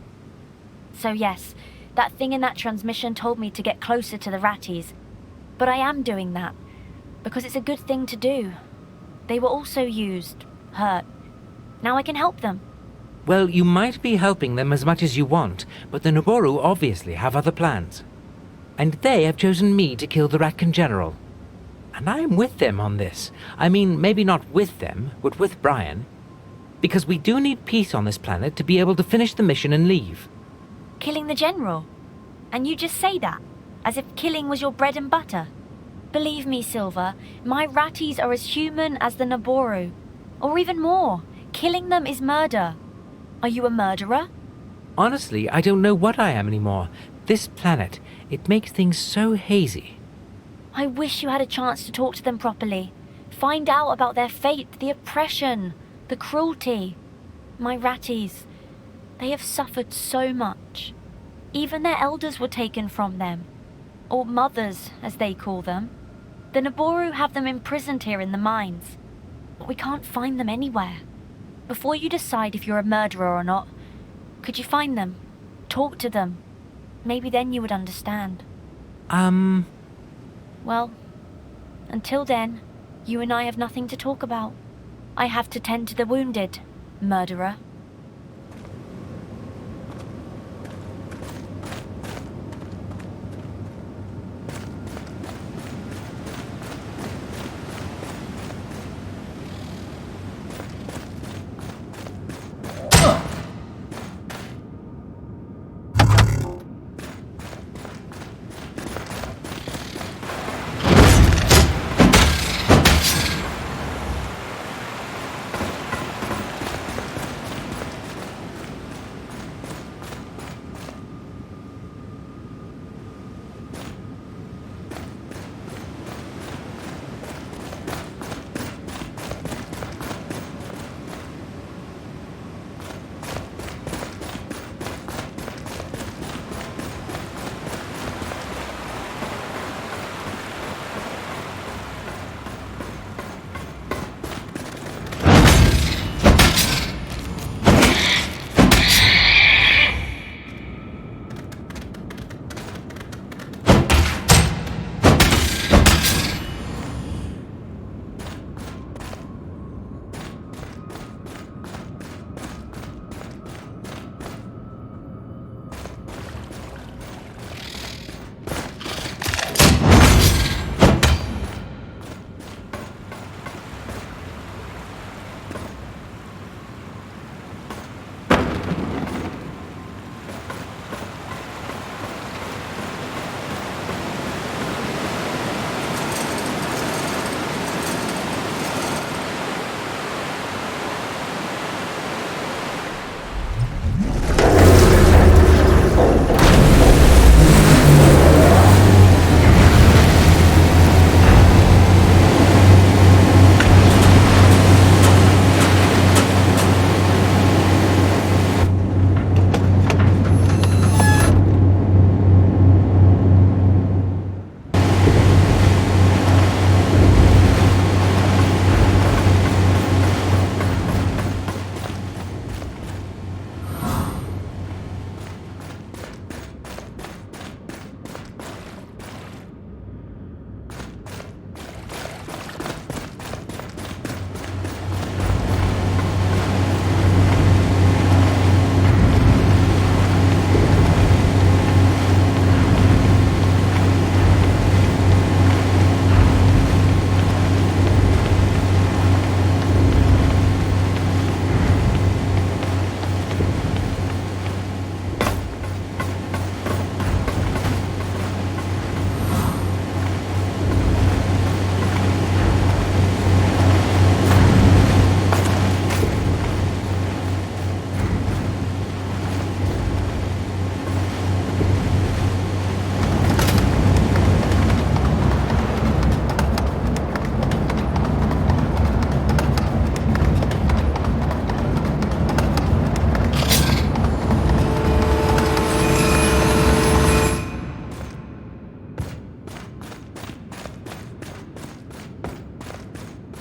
So yes, that thing in that transmission told me to get closer to the ratties. But I am doing that, because it's a good thing to do. They were also used, hurt. Now I can help them. Well, you might be helping them as much as you want, but the Naboru obviously have other plans. And they have chosen me to kill the Ratkin General. And I'm with them on this. I mean, maybe not with them, but with Brian. Because we do need peace on this planet to be able to finish the mission and leave. Killing the General? And you just say that, as if killing was your bread and butter. Believe me, Silver, my ratties are as human as the Naboru. Or even more. Killing them is murder. Are you a murderer? Honestly, I don't know what I am anymore. This planet, it makes things so hazy. I wish you had a chance to talk to them properly. Find out about their fate, the oppression, the cruelty. My ratties, they have suffered so much. Even their elders were taken from them. Or mothers, as they call them. The Naboru have them imprisoned here in the mines. But we can't find them anywhere. Before you decide if you're a murderer or not, could you find them? Talk to them. Maybe then you would understand. Well, until then, you and I have nothing to talk about. I have to tend to the wounded, murderer.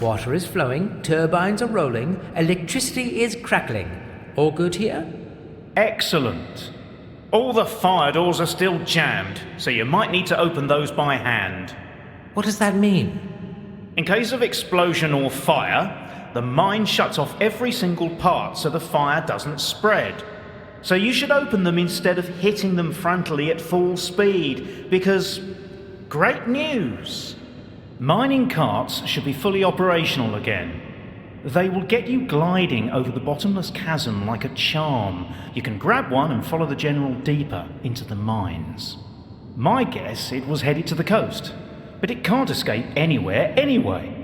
Water is flowing, turbines are rolling, electricity is crackling. All good here? Excellent. All the fire doors are still jammed, so you might need to open those by hand. What does that mean? In case of explosion or fire, the mine shuts off every single part so the fire doesn't spread. So you should open them instead of hitting them frontally at full speed, because great news! Mining carts should be fully operational again. They will get you gliding over the bottomless chasm like a charm. You can grab one and follow the general deeper into the mines. My guess it was headed to the coast, but it can't escape anywhere anyway.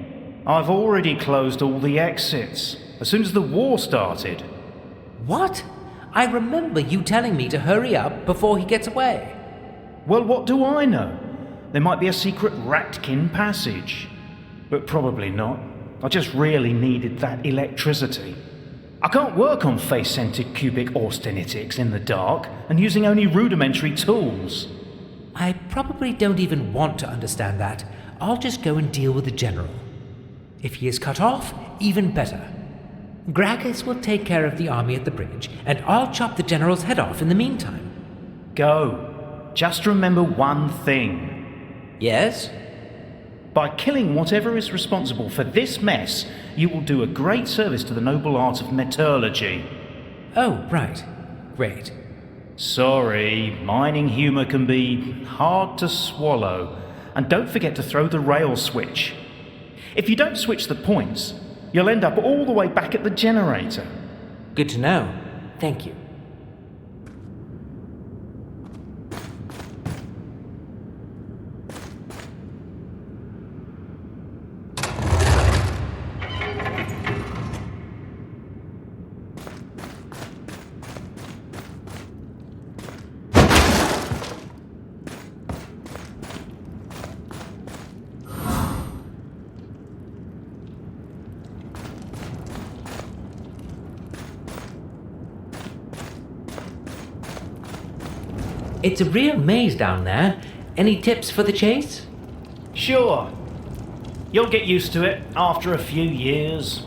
I've already closed all the exits, as soon as the war started. What? I remember you telling me to hurry up before he gets away. Well, what do I know? There might be a secret Ratkin passage. But probably not. I just really needed that electricity. I can't work on face-centered cubic austenitics in the dark and using only rudimentary tools. I probably don't even want to understand that. I'll just go and deal with the general. If he is cut off, even better. Gragas will take care of the army at the bridge, and I'll chop the general's head off in the meantime. Go. Just remember one thing. Yes? By killing whatever is responsible for this mess, you will do a great service to the noble art of metallurgy. Oh, right. Great. Sorry, mining humour can be hard to swallow. And don't forget to throw the rail switch. If you don't switch the points, you'll end up all the way back at the generator. Good to know. Thank you. It's a real maze down there. Any tips for the chase? Sure. You'll get used to it after a few years.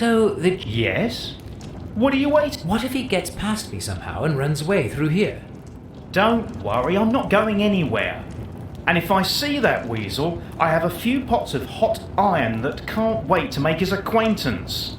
So the... Yes? What are you waiting? What if he gets past me somehow and runs away through here? Don't worry, I'm not going anywhere. And if I see that weasel, I have a few pots of hot iron that can't wait to make his acquaintance.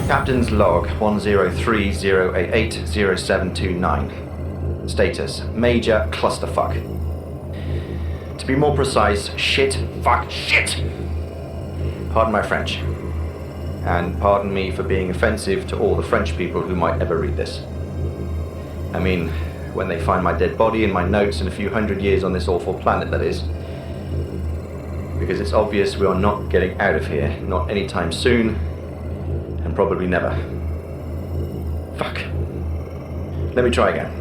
Captain's log 10308800729. Status: Major clusterfuck. To be more precise, shit, fuck, shit! Pardon my French. And pardon me for being offensive to all the French people who might ever read this. I mean, when they find my dead body and my notes in a few hundred years on this awful planet, that is. Because it's obvious we are not getting out of here, not anytime soon, and probably never. Fuck. Let me try again.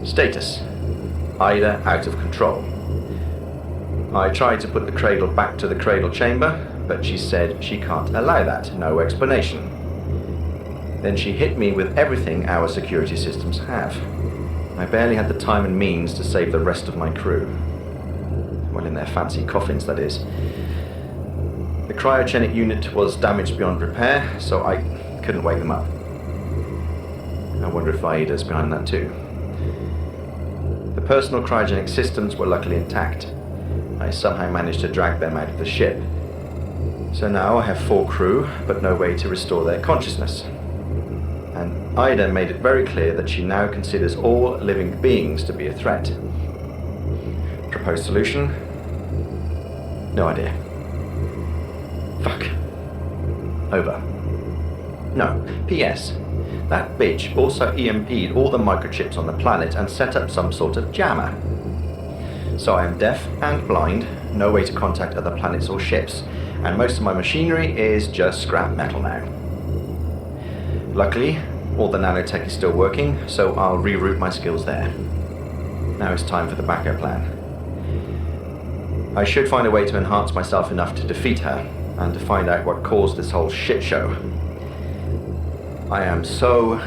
Status: Ida out of control. I tried to put the cradle back to the cradle chamber, but she said she can't allow that, no explanation. Then she hit me with everything our security systems have. I barely had the time and means to save the rest of my crew. Well, in their fancy coffins, that is. The cryogenic unit was damaged beyond repair, so I couldn't wake them up. I wonder if Aida's behind that too. The personal cryogenic systems were luckily intact. I somehow managed to drag them out of the ship. So now I have 4 crew, but no way to restore their consciousness. And Ida made it very clear that she now considers all living beings to be a threat. Proposed solution? No idea. Fuck. Over. No. P.S. That bitch also EMP'd all the microchips on the planet and set up some sort of jammer. So I am deaf and blind, no way to contact other planets or ships, and most of my machinery is just scrap metal now. Luckily, all the nanotech is still working, so I'll reroute my skills there. Now it's time for the backup plan. I should find a way to enhance myself enough to defeat her, and to find out what caused this whole shit show. I am so...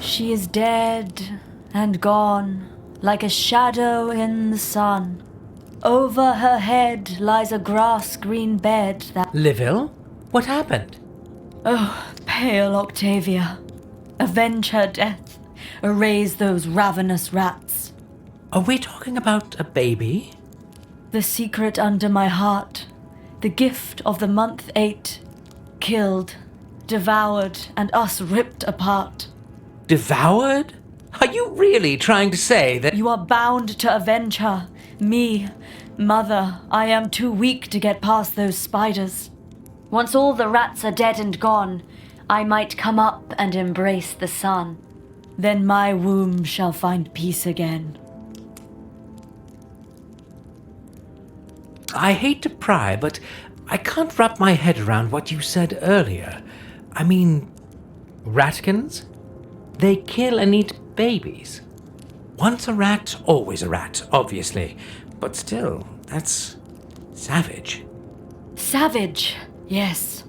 She is dead and gone, like a shadow in the sun. Over her head lies a grass-green bed that... Liville? What happened? Oh, pale Octavia. Avenge her death. Erase those ravenous rats. Are we talking about a baby? The secret under my heart. The gift of the month 8. Killed, devoured, and us ripped apart. Devoured? Are you really trying to say that... You are bound to avenge her. Me. Mother, I am too weak to get past those spiders. Once all the rats are dead and gone, I might come up and embrace the sun. Then my womb shall find peace again. I hate to pry, but I can't wrap my head around what you said earlier. I mean, ratkins? They kill and eat babies. Once a rat, always a rat, obviously. But still, that's savage. Savage, yes.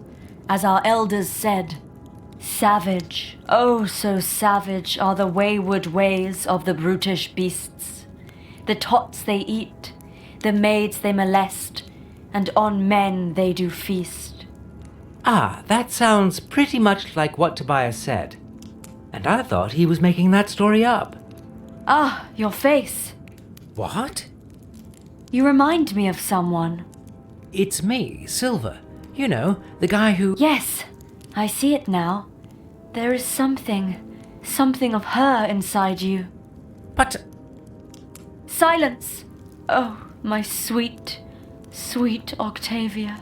As our elders said, savage, oh so savage are the wayward ways of the brutish beasts. The tots they eat, the maids they molest, and on men they do feast. Ah, that sounds pretty much like what Tobias said. And I thought he was making that story up. Ah, your face. What? You remind me of someone. It's me, Silver. You know, the guy who... Yes, I see it now. There is something of her inside you. But... Silence! Oh, my sweet, sweet Octavia.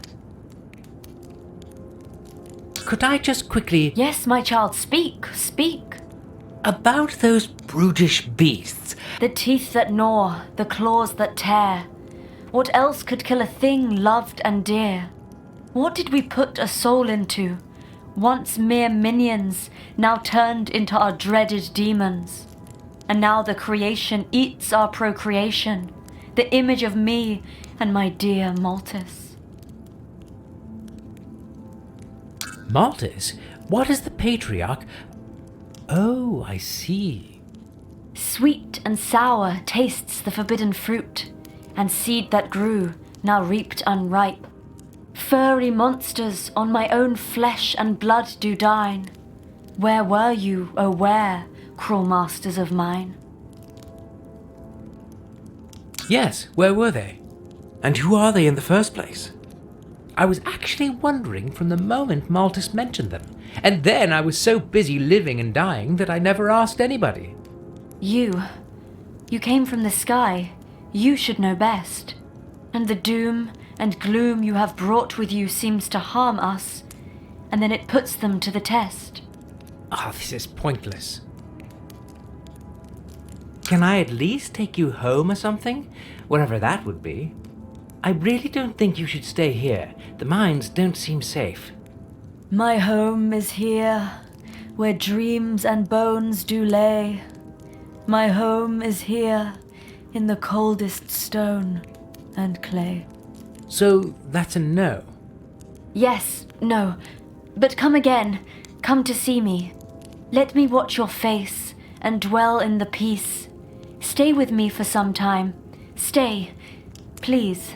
Could I just quickly... Yes, my child, speak. About those brutish beasts. The teeth that gnaw, the claws that tear. What else could kill a thing loved and dear? What did we put a soul into? Once mere minions, now turned into our dreaded demons. And now the creation eats our procreation, the image of me and my dear Malthus. Malthus? What is the patriarch? Oh, I see. Sweet and sour tastes the forbidden fruit, and seed that grew, now reaped unripe. Furry monsters on my own flesh and blood do dine. Where were you, oh where, cruel masters of mine? Yes, where were they? And who are they in the first place? I was actually wondering from the moment Malthus mentioned them, and then I was so busy living and dying that I never asked anybody. You came from the sky. You should know best. And the doom and gloom you have brought with you seems to harm us, and then it puts them to the test. Ah, this is pointless. Can I at least take you home or something? Wherever that would be. I really don't think you should stay here. The mines don't seem safe. My home is here, where dreams and bones do lay. My home is here, in the coldest stone and clay. So that's a no? Yes, no. But come again. Come to see me. Let me watch your face and dwell in the peace. Stay with me for some time. Stay, please.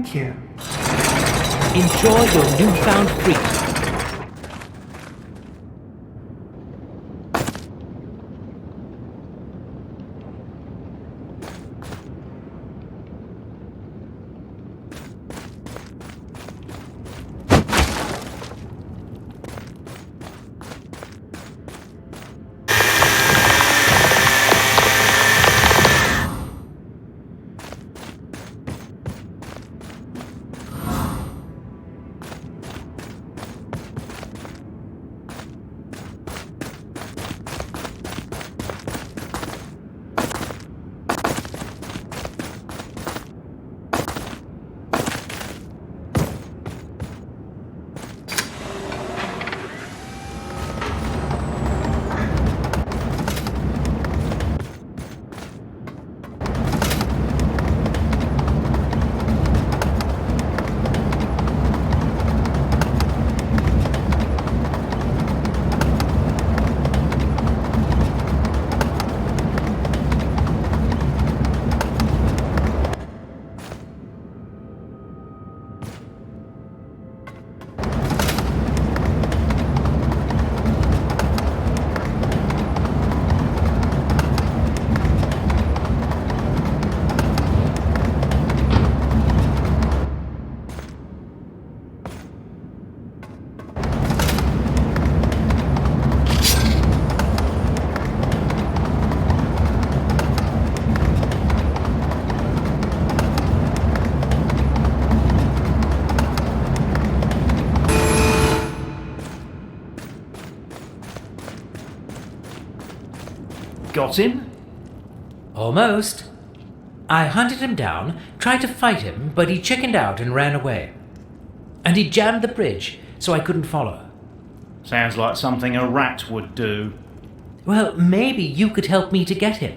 Thank you. Enjoy your newfound freedom. Got him? Almost. I hunted him down, tried to fight him, but he chickened out and ran away. And he jammed the bridge, so I couldn't follow. Sounds like something a rat would do. Well, maybe you could help me to get him.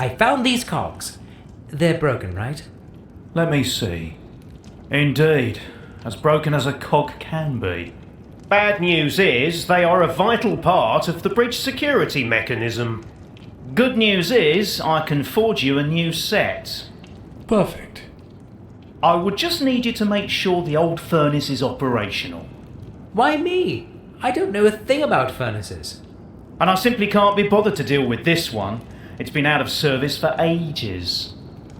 I found these cogs. They're broken, right? Let me see. Indeed, as broken as a cog can be. Bad news is they are a vital part of the bridge security mechanism. Good news is I can forge you a new set. Perfect. I would just need you to make sure the old furnace is operational. Why me? I don't know a thing about furnaces. And I simply can't be bothered to deal with this one. It's been out of service for ages.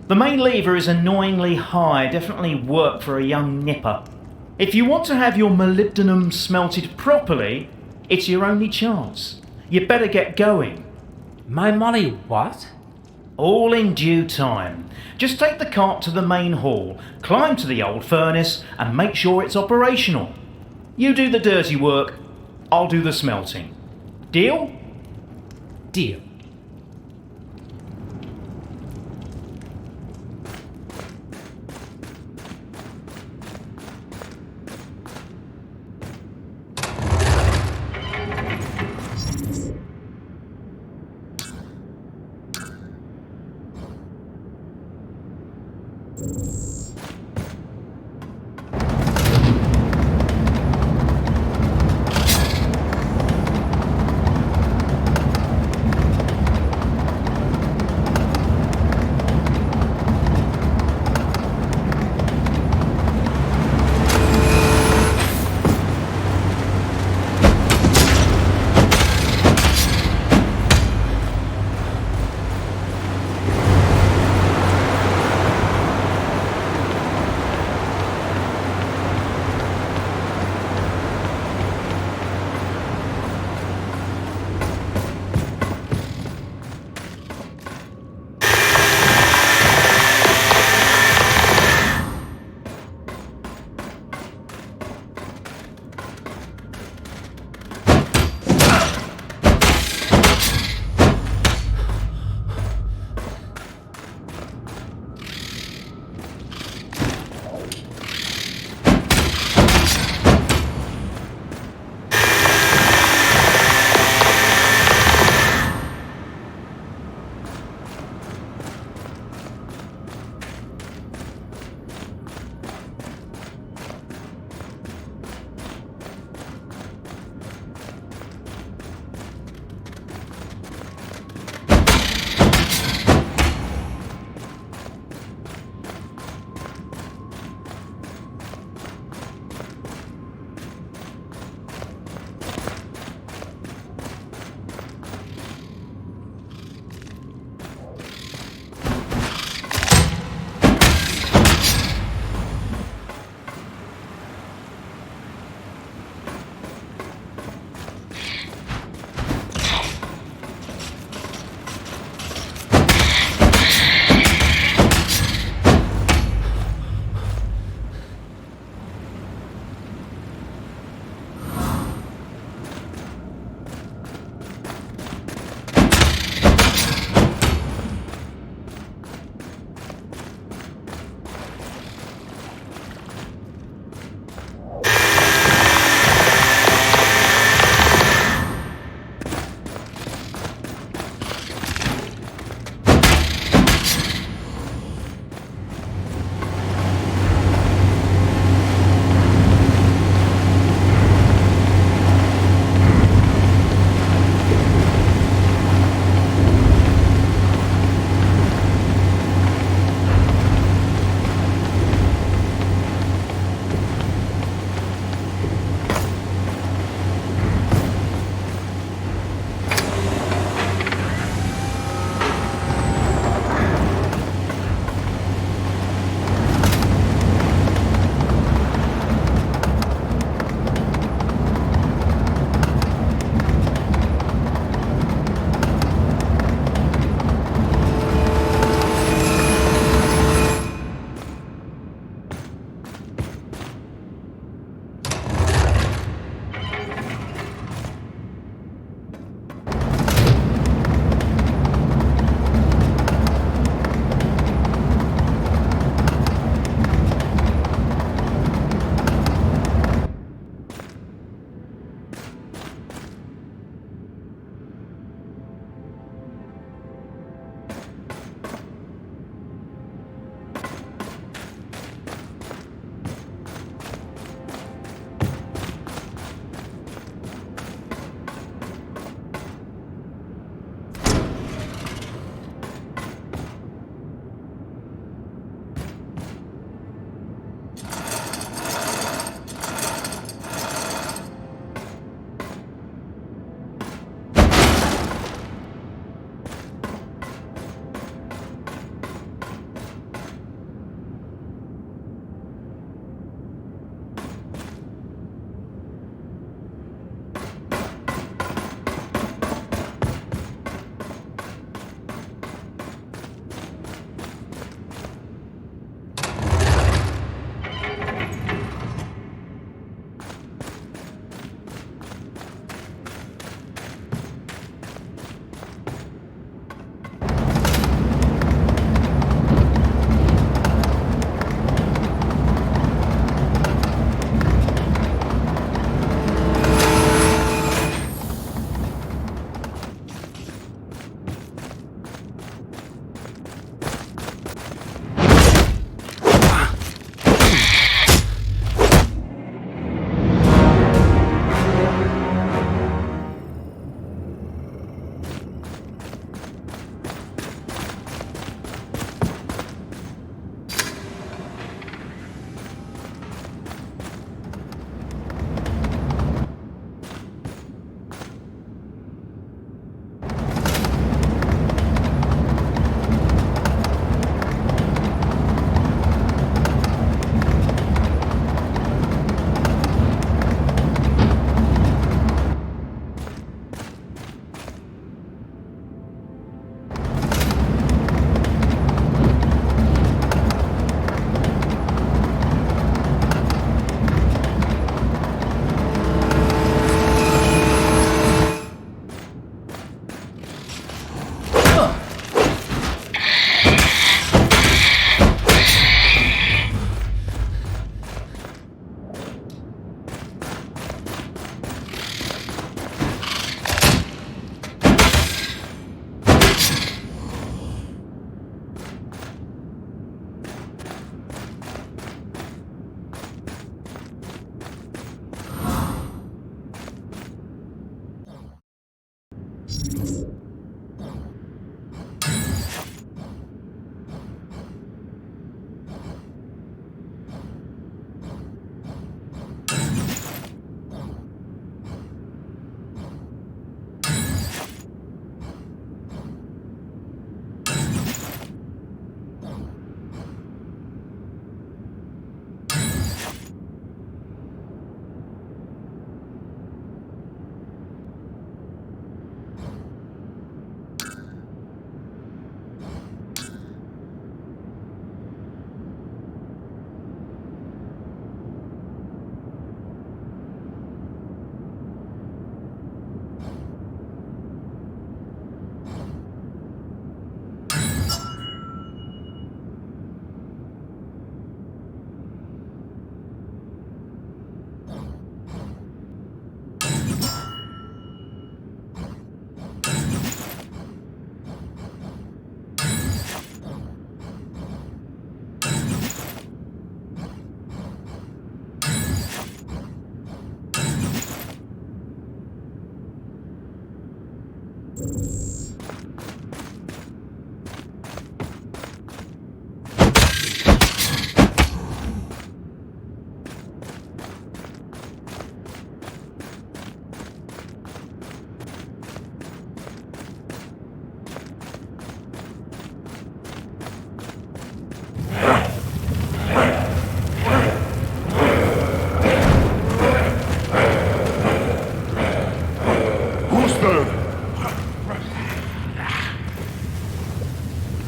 The main lever is annoyingly high, definitely work for a young nipper. If you want to have your molybdenum smelted properly, it's your only chance. You better get going. My molly what? All in due time. Just take the cart to the main hall, climb to the old furnace, and make sure it's operational. You do the dirty work, I'll do the smelting. Deal? Deal.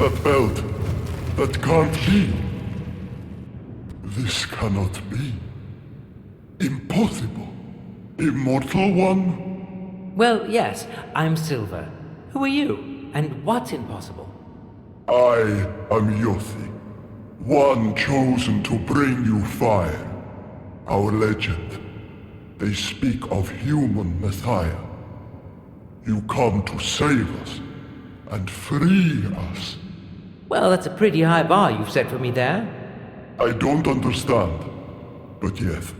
That belt. That can't be. This cannot be. Impossible. Immortal One? Well, yes, I'm Silver. Who are you? And what's impossible? I am Yothi. One chosen to bring you fire. Our legend. They speak of human Messiah. You come to save us and free us. Well, that's a pretty high bar you've set for me there. I don't understand, but yes,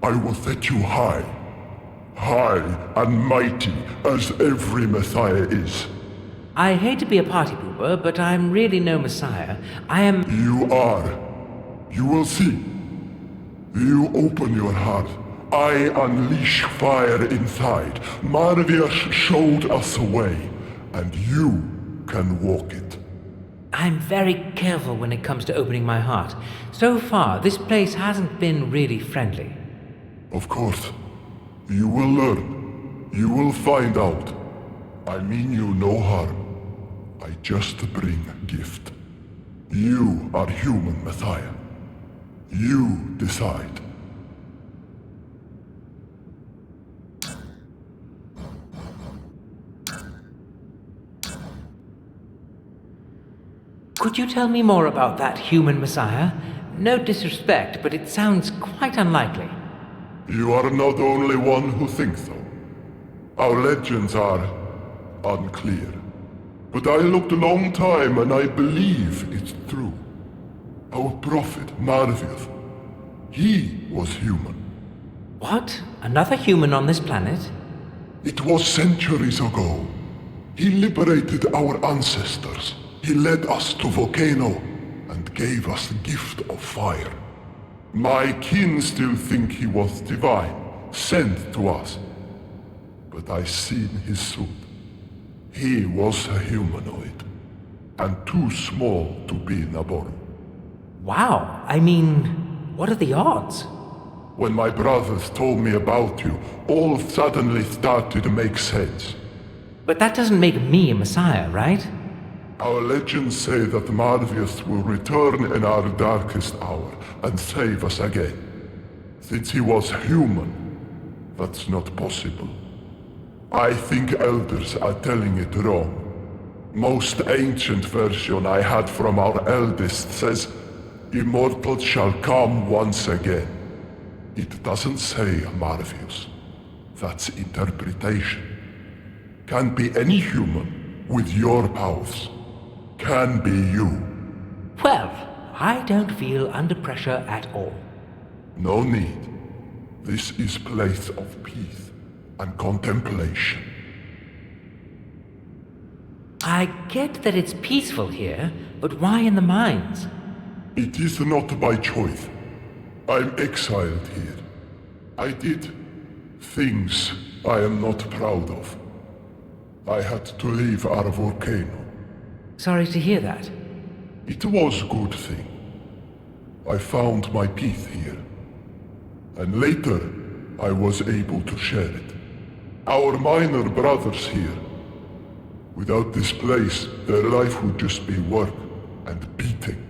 I will set you high. High and mighty as every Messiah is. I hate to be a party pooper, but I'm really no Messiah. I am... You are. You will see. You open your heart. I unleash fire inside. Marvius showed us a way, and you can walk it. I'm very careful when it comes to opening my heart. So far, this place hasn't been really friendly. Of course. You will learn. You will find out. I mean you no harm. I just bring gift. You are human Messiah. You decide. Could you tell me more about that human Messiah? No disrespect, but it sounds quite unlikely. You are not the only one who thinks so. Our legends are unclear. But I looked a long time and I believe it's true. Our prophet, Marvius, he was human. What? Another human on this planet? It was centuries ago. He liberated our ancestors. He led us to Volcano and gave us the gift of fire. My kin still think he was divine, sent to us. But I seen his suit. He was a humanoid, and too small to be Naboru. Wow, I mean, what are the odds? When my brothers told me about you, all suddenly started to make sense. But that doesn't make me a Messiah, right? Our legends say that Marvius will return in our darkest hour and save us again. Since he was human, that's not possible. I think elders are telling it wrong. Most ancient version I had from our eldest says, immortals shall come once again. It doesn't say Marvius. That's interpretation. Can be any human with your powers. Can be you. Well, I don't feel under pressure at all. No need. This is place of peace and contemplation. I get that it's peaceful here, but why in the mines? It is not by choice. I'm exiled here. I did things I am not proud of. I had to leave our volcano. Sorry to hear that. It was a good thing. I found my peace here. And later, I was able to share it. Our minor brothers here. Without this place, their life would just be work and beating.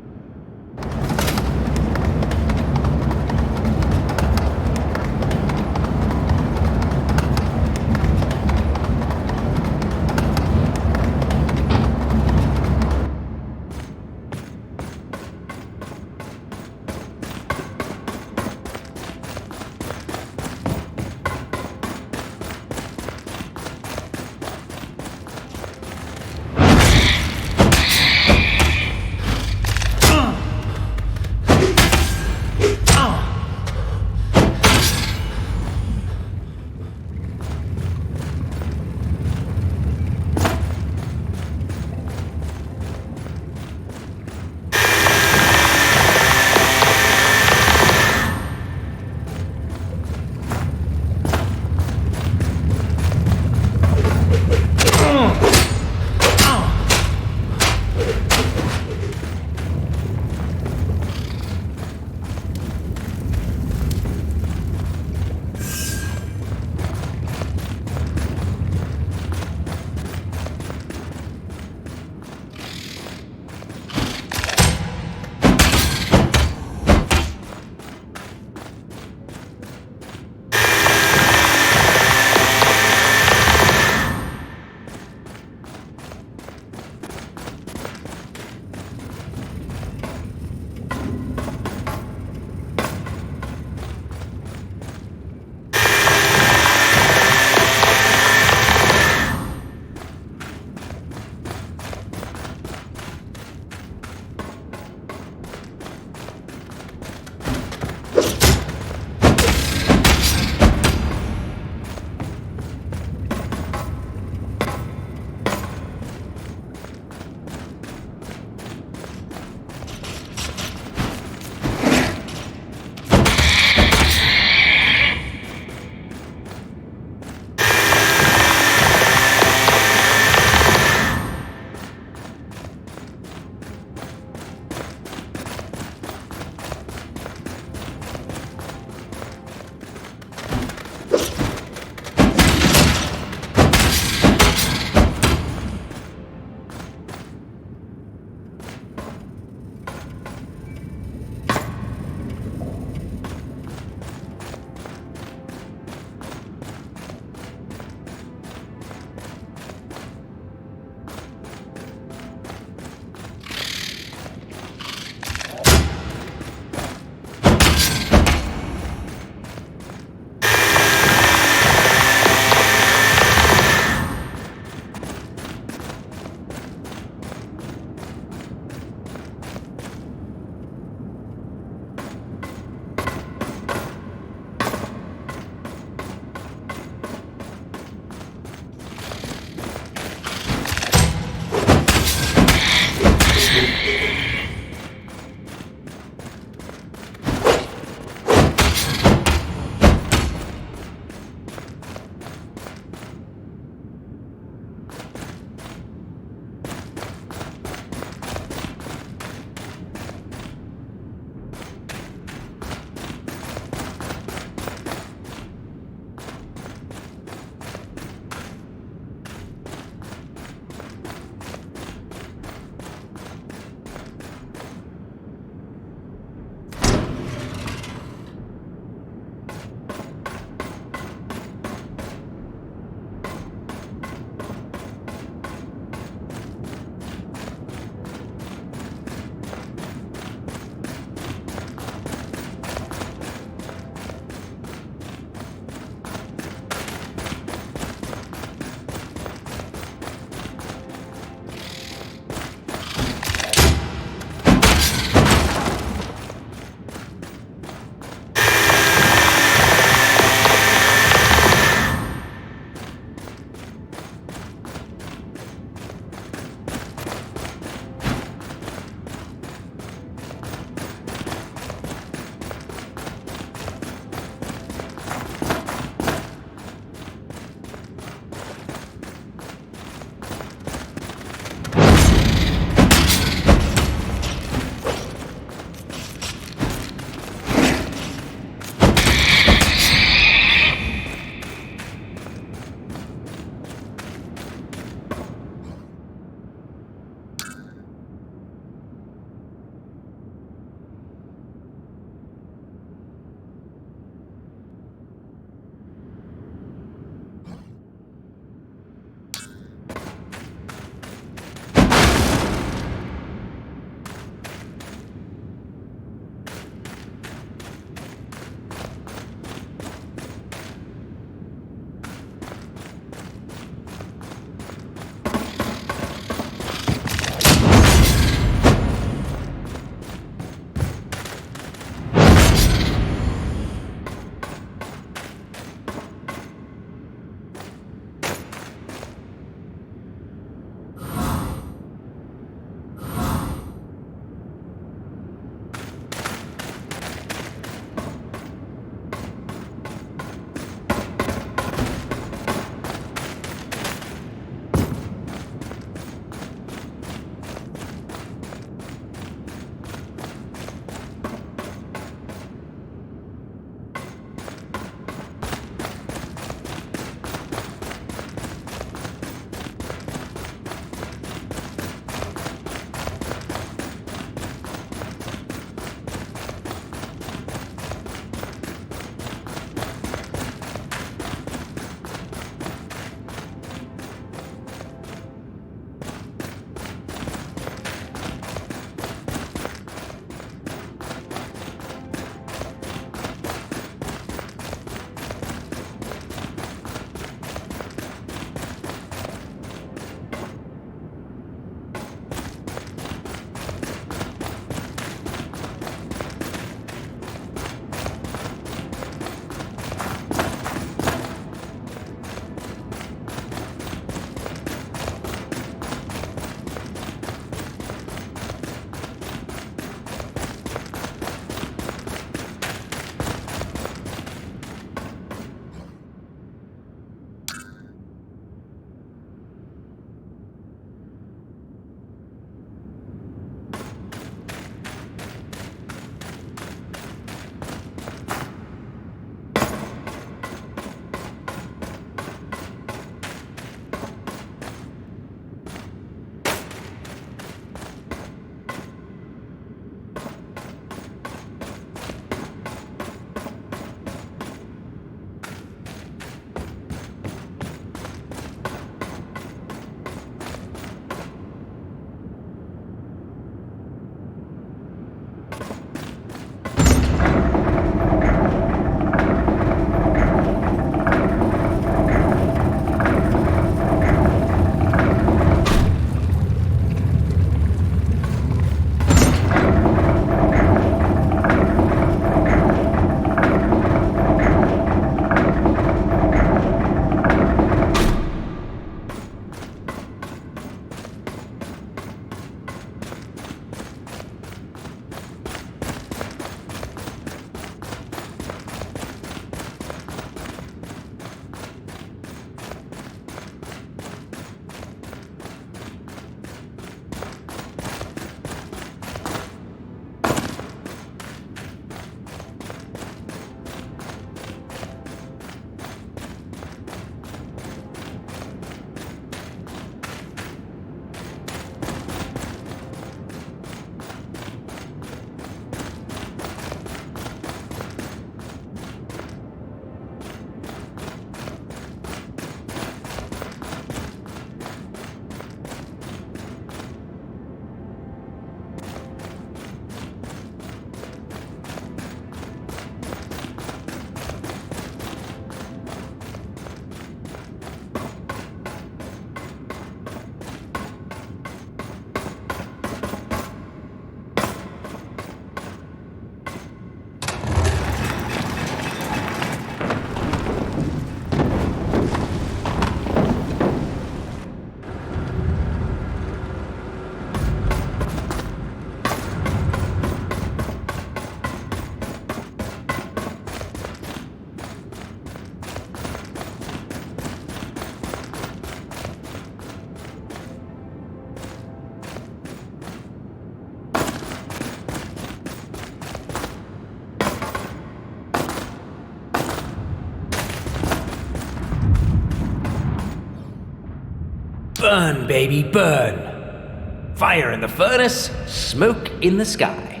Burn, baby, burn. Fire in the furnace, smoke in the sky.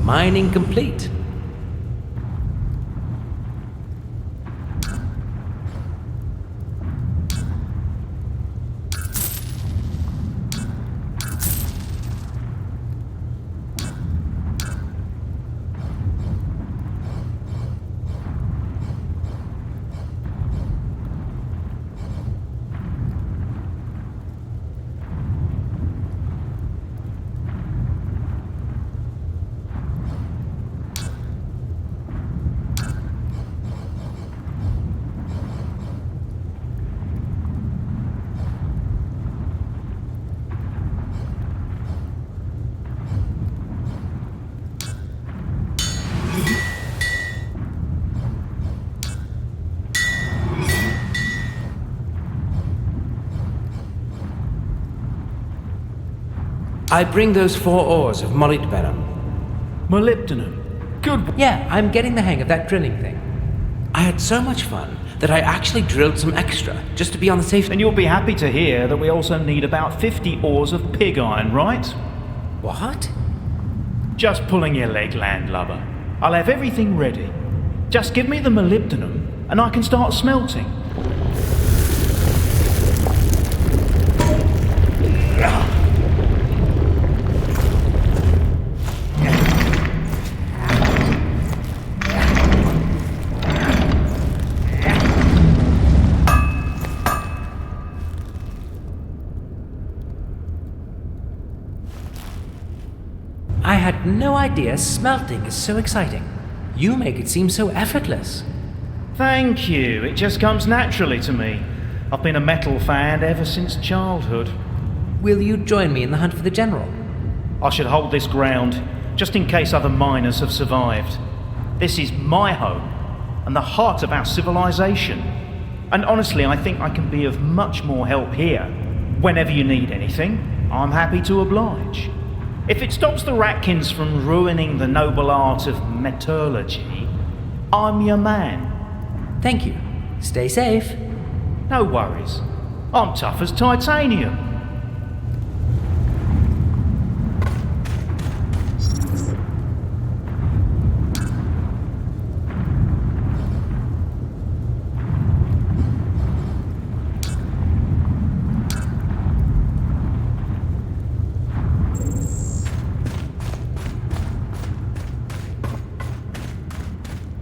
Mining complete. I bring those 4 ores of molybdenum. Molybdenum? Good. Yeah, I'm getting the hang of that drilling thing. I had so much fun that I actually drilled some extra, just to be on the safe. And you'll be happy to hear that we also need about 50 ores of pig iron, right? What? Just pulling your leg, landlubber. I'll have everything ready. Just give me the molybdenum, and I can start smelting. I had no idea smelting is so exciting. You make it seem so effortless. Thank you. It just comes naturally to me. I've been a metal fan ever since childhood. Will you join me in the hunt for the general? I should hold this ground, just in case other miners have survived. This is my home, and the heart of our civilization. And honestly, I think I can be of much more help here. Whenever you need anything, I'm happy to oblige. If it stops the Ratkins from ruining the noble art of metallurgy, I'm your man. Thank you. Stay safe. No worries. I'm tough as titanium.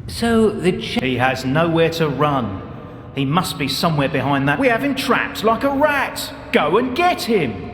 So He has nowhere to run. He must be somewhere behind that. We have him trapped like a rat. Go and get him.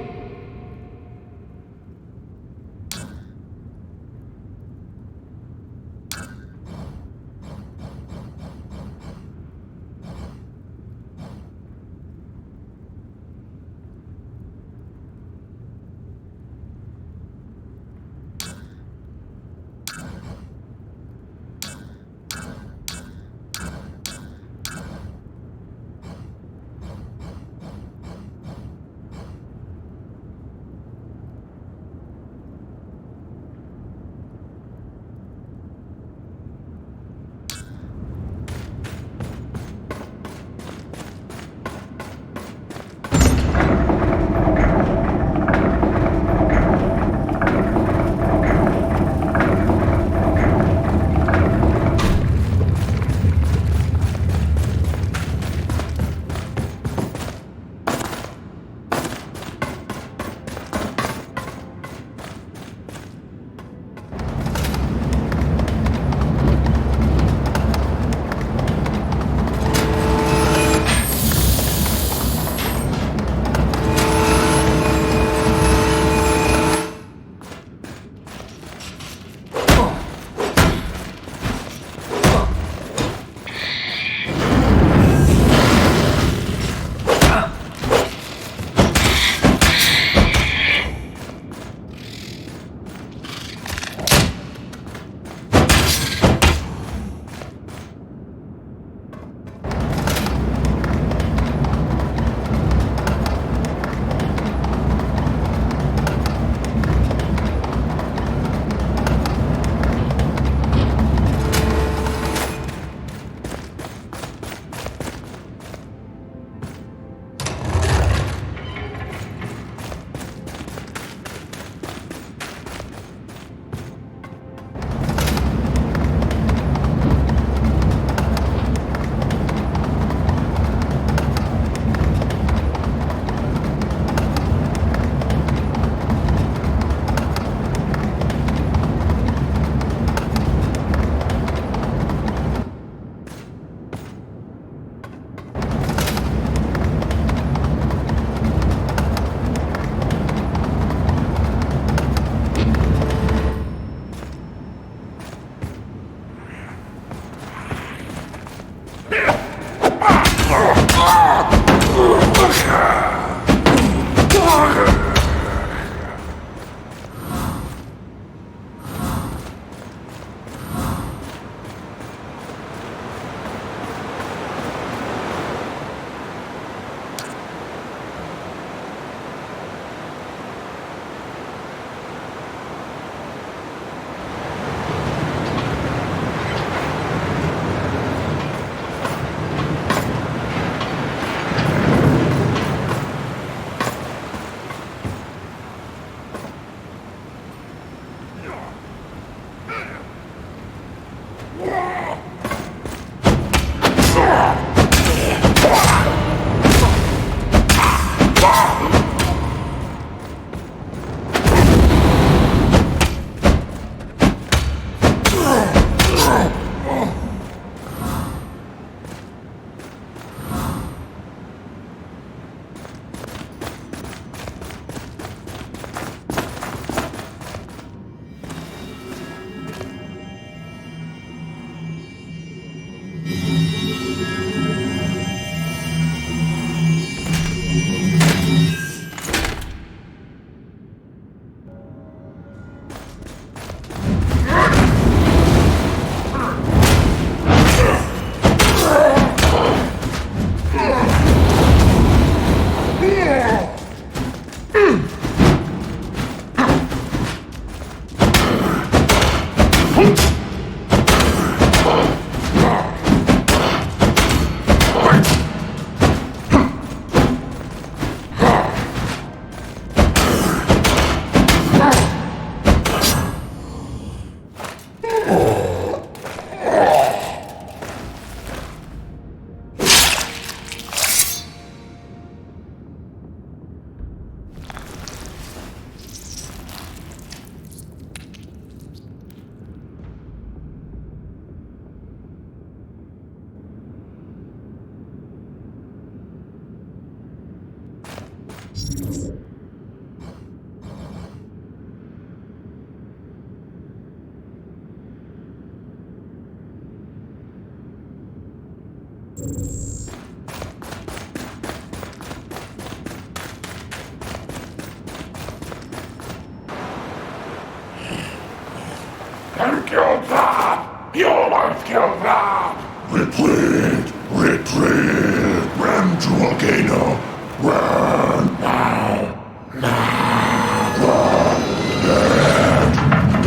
And kill that! You won't kill that! Retreat! Retreat! Run to Volcano! Run now! Now! Run! Dead!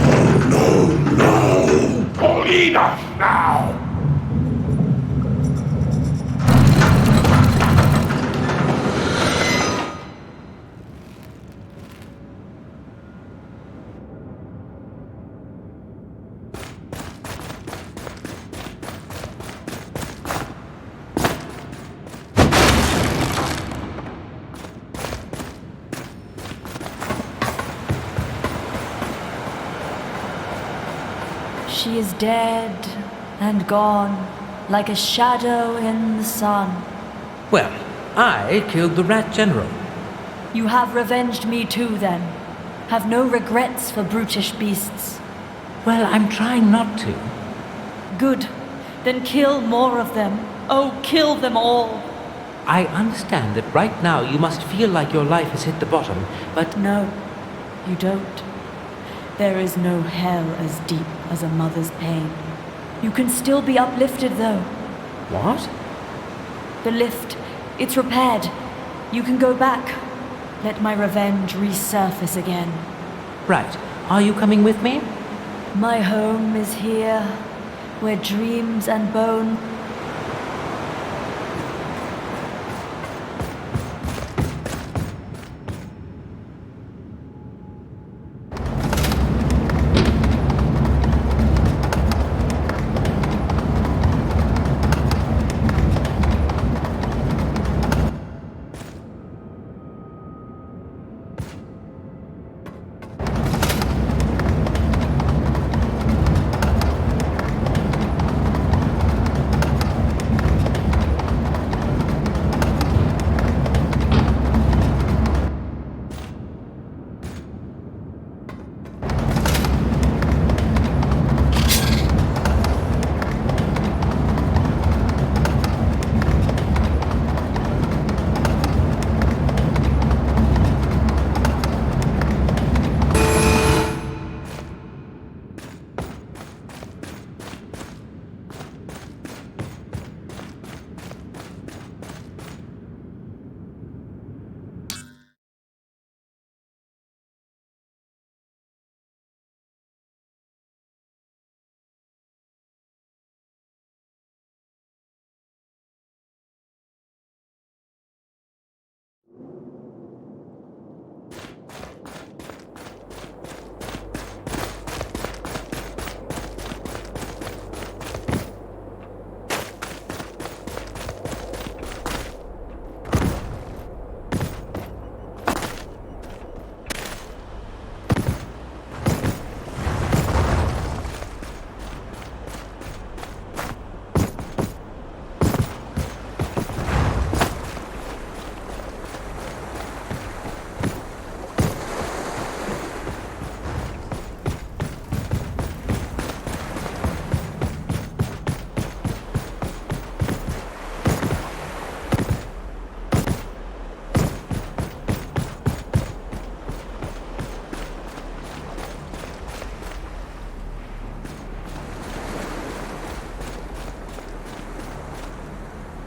No, no, no! Paulina! Now! She is dead and gone, like a shadow in the sun. Well, I killed the Rat General. You have revenged me too, then. Have no regrets for brutish beasts. Well, I'm trying not to. Good. Then kill more of them. Oh, kill them all. I understand that right now you must feel like your life has hit the bottom, but... No, you don't. There is no hell as deep as a mother's pain. You can still be uplifted, though. What? The lift, it's repaired. You can go back. Let my revenge resurface again. Right. Are you coming with me? My home is here, where dreams and bone...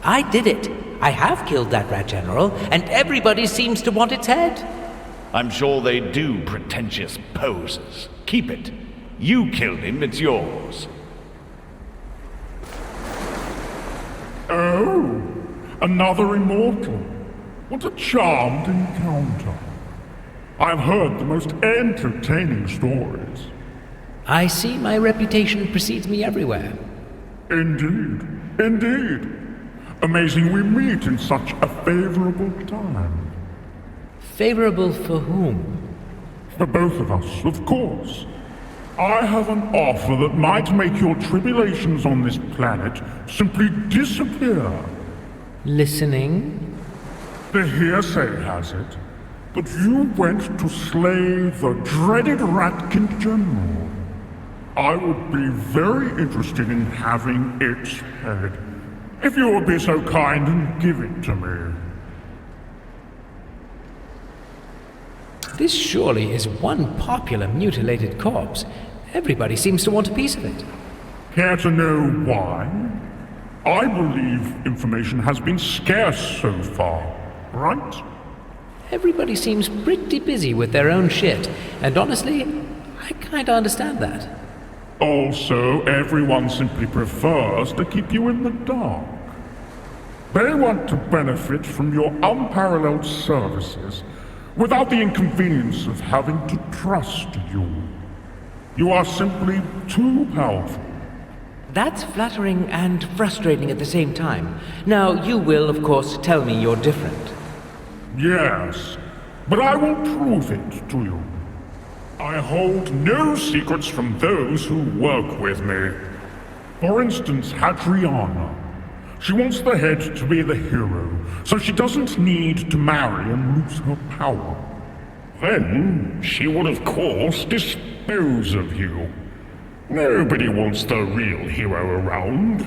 I did it. I have killed that Rat General, and everybody seems to want its head. I'm sure they do, pretentious posers. Keep it. You killed him, it's yours. Oh, another immortal. What a charmed encounter. I've heard the most entertaining stories. I see my reputation precedes me everywhere. Indeed, indeed. Amazing we meet in such a favorable time. Favorable for whom? For both of us, of course. I have an offer that might make your tribulations on this planet simply disappear. Listening? The hearsay has it But you went to slay the dreaded Ratkin General. I would be very interested in having its head. If you would be so kind and give it to me. This surely is one popular mutilated corpse. Everybody seems to want a piece of it. Care to know why? I believe information has been scarce so far, right? Everybody seems pretty busy with their own shit, and honestly, I kinda understand that. Also, everyone simply prefers to keep you in the dark. They want to benefit from your unparalleled services without the inconvenience of having to trust you. You are simply too powerful. That's flattering and frustrating at the same time. Now, you will, of course, tell me you're different. Yes, but I will prove it to you. I hold no secrets from those who work with me. For instance, Hadriana. She wants the head to be the hero, so she doesn't need to marry and lose her power. Then, she would of course dispose of you. Nobody wants the real hero around.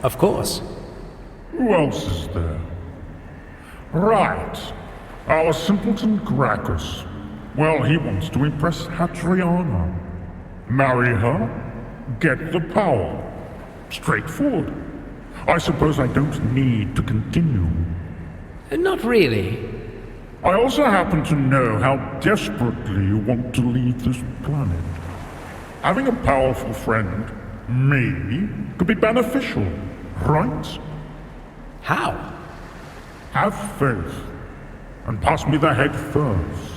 Of course. Who else is there? Right. Our simpleton Gracchus. Well, he wants to impress Hadriana. Marry her, get the power. Straightforward. I suppose I don't need to continue. Not really. I also happen to know how desperately you want to leave this planet. Having a powerful friend, me, could be beneficial, right? How? Have faith, and pass me the head first.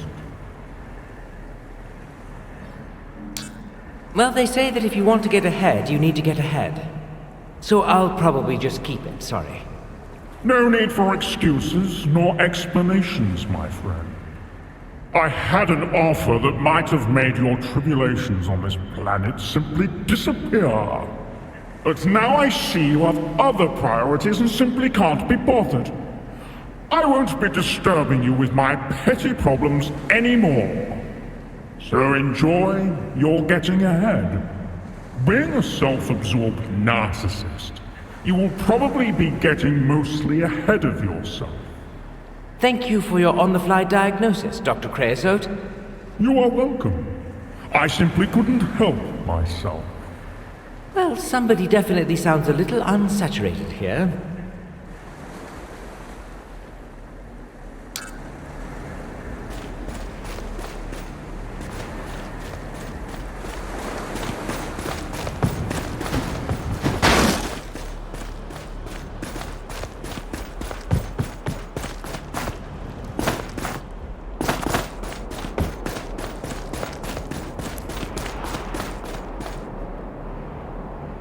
Well, they say that if you want to get ahead, you need to get ahead. So I'll probably just keep it, sorry. No need for excuses nor explanations, my friend. I had an offer that might have made your tribulations on this planet simply disappear. But now I see you have other priorities and simply can't be bothered. I won't be disturbing you with my petty problems anymore. So enjoy your getting ahead. Being a self-absorbed narcissist, you will probably be getting mostly ahead of yourself. Thank you for your on-the-fly diagnosis, Dr. Creosote. You are welcome. I simply couldn't help myself. Well, somebody definitely sounds a little unsaturated here.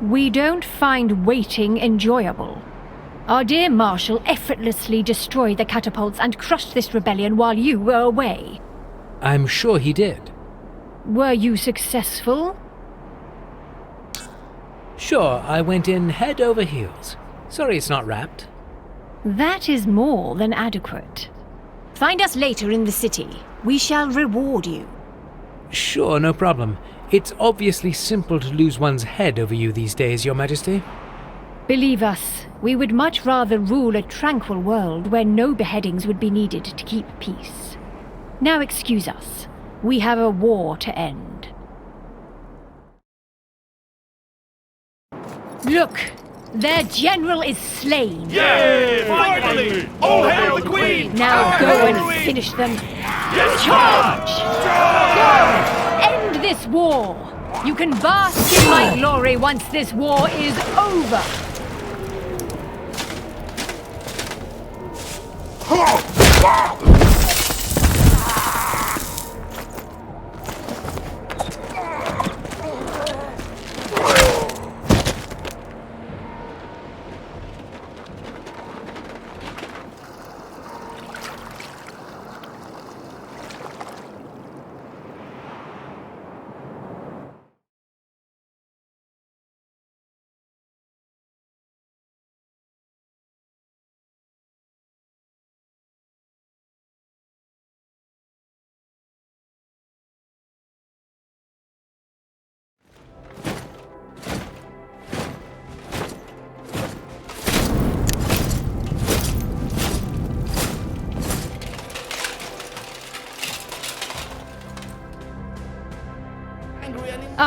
We don't find waiting enjoyable. Our dear Marshal effortlessly destroyed the catapults and crushed this rebellion while you were away. I'm sure he did. Were you successful? Sure, I went in head over heels. Sorry it's not wrapped. That is more than adequate. Find us later in the city. We shall reward you. Sure, no problem. It's obviously simple to lose one's head over you these days, Your Majesty. Believe us, we would much rather rule a tranquil world where no beheadings would be needed to keep peace. Now excuse us. We have a war to end. Look! Their general is slain! Yay! Finally! All hail the Queen! Now go and finish them! Yes, Charge! Go! End this war! You can bask in my glory once this war is over!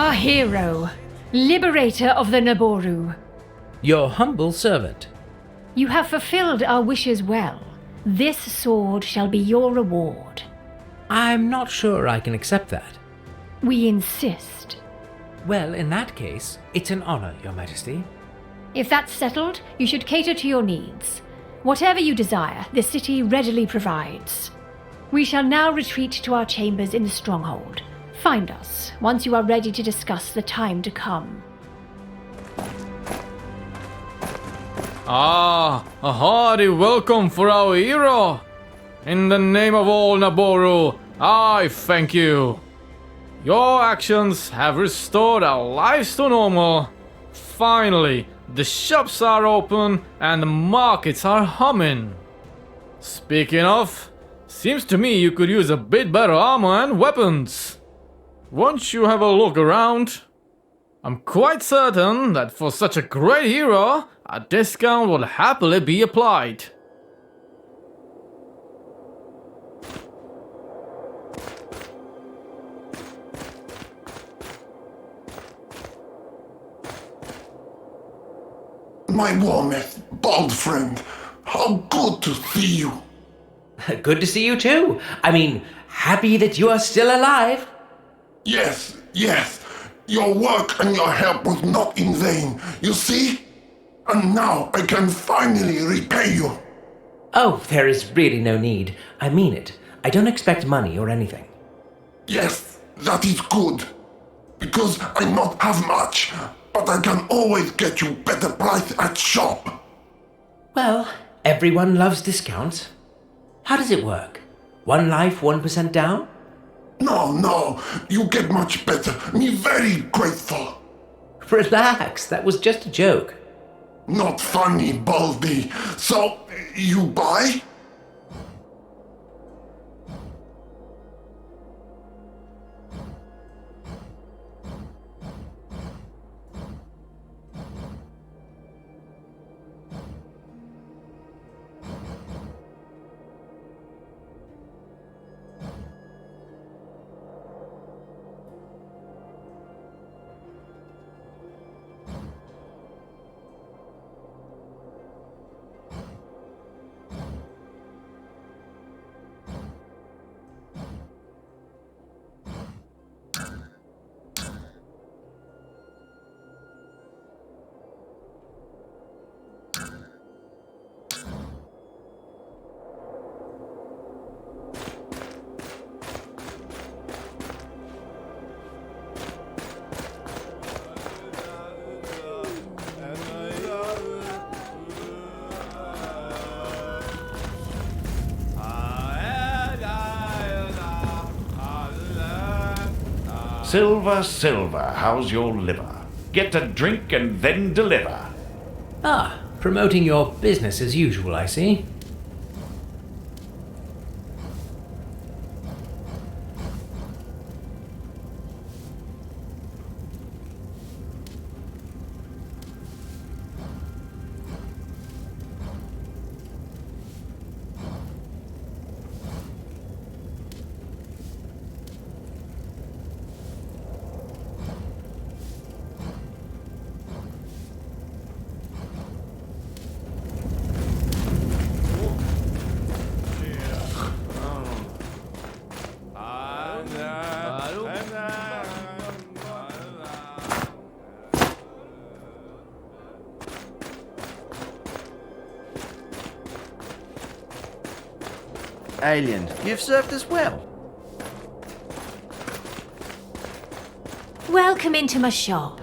Our hero, liberator of the Naboru. Your humble servant. You have fulfilled our wishes well. This sword shall be your reward. I'm not sure I can accept that. We insist. Well, in that case, it's an honor, Your Majesty. If that's settled, you should cater to your needs. Whatever you desire, the city readily provides. We shall now retreat to our chambers in the stronghold. Find us once you are ready to discuss the time to come. Ah, a hearty welcome for our hero. In the name of all Naboru, I thank you. Your actions have restored our lives to normal. Finally, the shops are open and the markets are humming. Speaking of, seems to me you could use a bit better armor and weapons. Won't you have a look around? I'm quite certain that for such a great hero, a discount will happily be applied. My warmest, bold friend, how good to see you. Good to see you too. I mean, happy that you are still alive. Yes, yes. Your work and your help was not in vain, you see? And now I can finally repay you. Oh, there is really no need. I mean it. I don't expect money or anything. Yes, that is good. Because I not have much, but I can always get you better price at shop. Well, everyone loves discounts. How does it work? One life, 1% down? No, you get much better. Me very grateful. Relax, that was just a joke. Not funny, Baldy. So, you buy? Silver, Silver, how's your liver? Get a drink and then deliver. Ah, promoting your business as usual, I see. Alien, you've served us well. Welcome into my shop.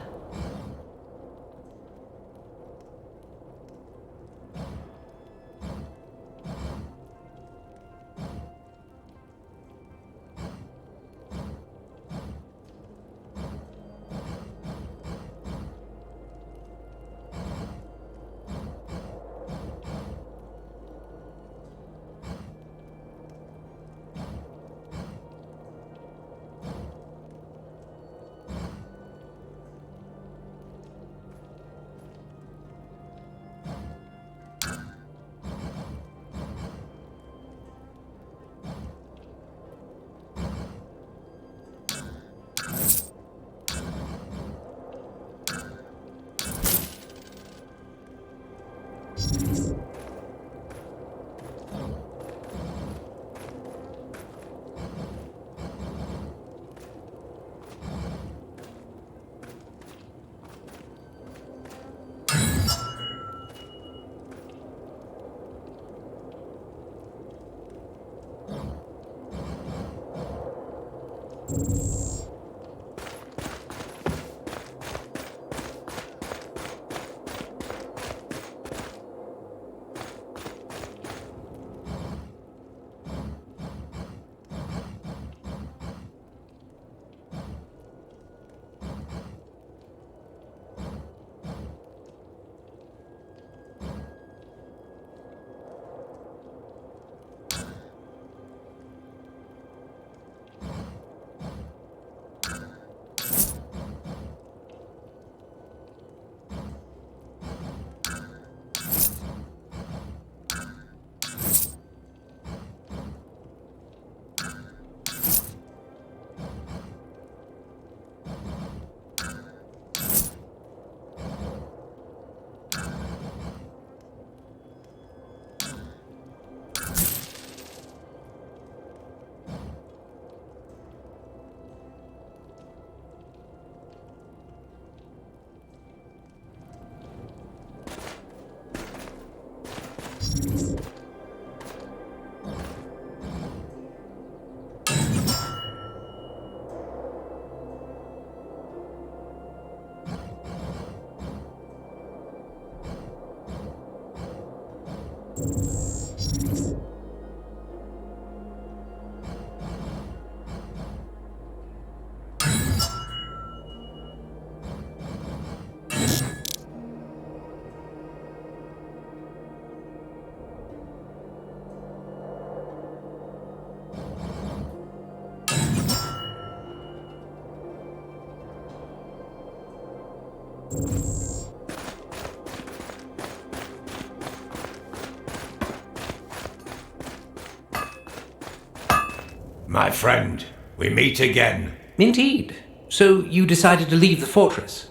My friend, we meet again. Indeed. So you decided to leave the fortress?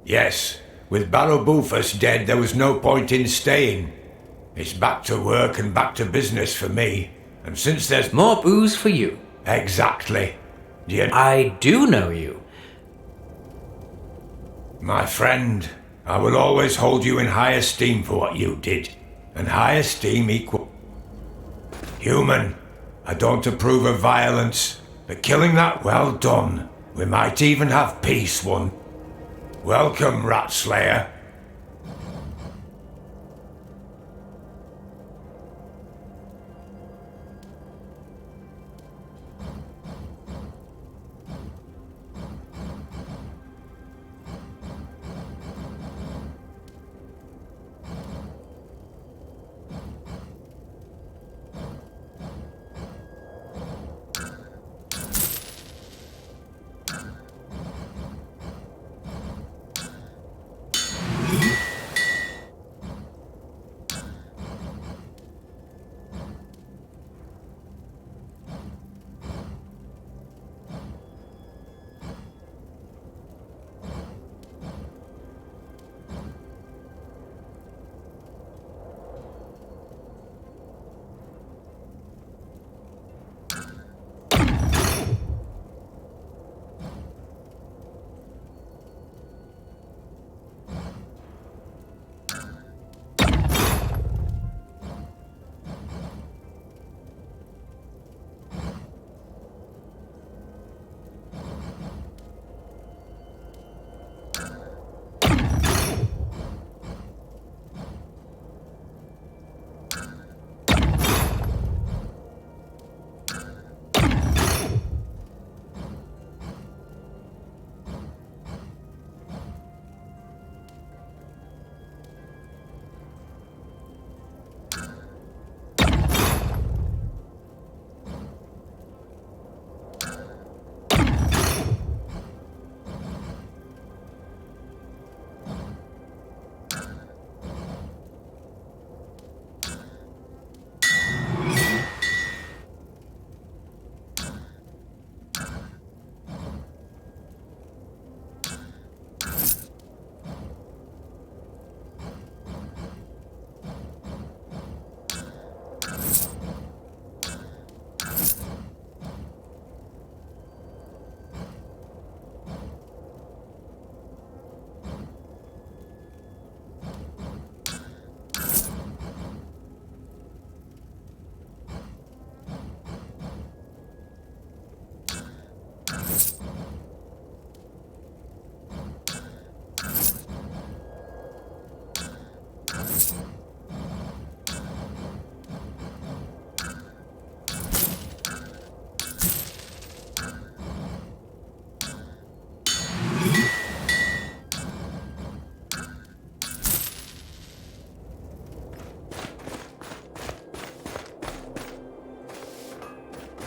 Yes. With Barabufus dead, there was no point in staying. It's back to work and back to business for me. And since there's more booze for you. Exactly. I do know you. My friend, I will always hold you in high esteem for what you did. And high esteem equal... Human, I don't approve of violence, but killing that, well done. We might even have peace one. Welcome, Rat Slayer.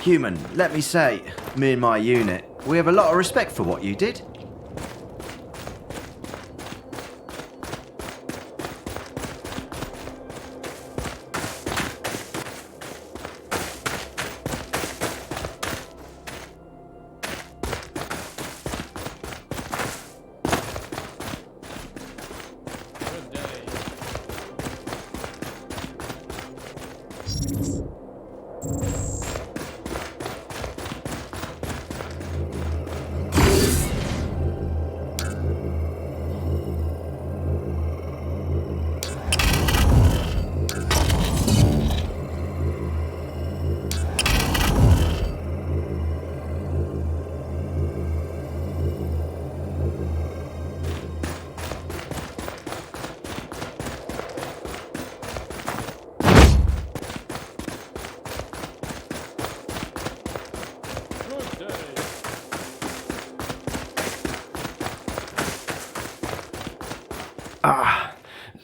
Human, let me say, me and my unit, we have a lot of respect for what you did.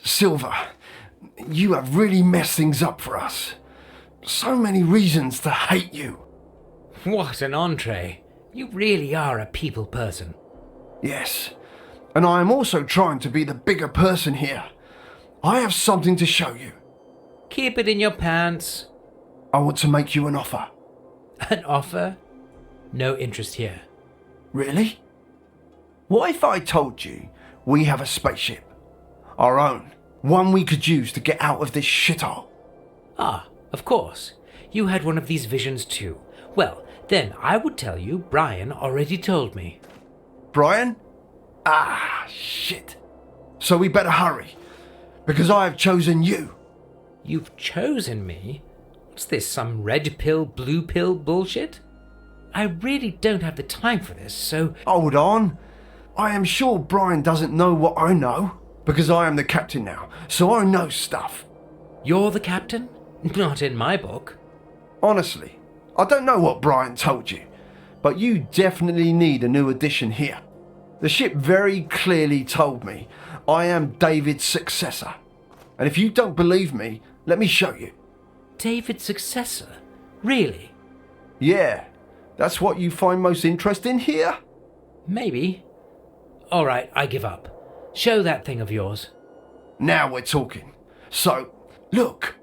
Silver, you have really messed things up for us. So many reasons to hate you. What an entree. You really are a people person. Yes, and I am also trying to be the bigger person here. I have something to show you. Keep it in your pants. I want to make you an offer. An offer? No interest here. Really? What if I told you we have a spaceship? Our own. One we could use to get out of this shithole. Ah, of course. You had one of these visions too. Well, then I would tell you Brian already told me. Brian? Ah, shit. So we better hurry, because I have chosen you. You've chosen me? What's this, some red pill, blue pill bullshit? I really don't have the time for this, so... Hold on. I am sure Brian doesn't know what I know, because I am the captain now, so I know stuff. You're the captain? Not in my book. Honestly, I don't know what Brian told you, but you definitely need a new addition here. The ship very clearly told me I am David's successor. And if you don't believe me, let me show you. David's successor? Really? Yeah. That's what you find most interesting here? Maybe. All right, I give up. Show that thing of yours. Now we're talking. So, look.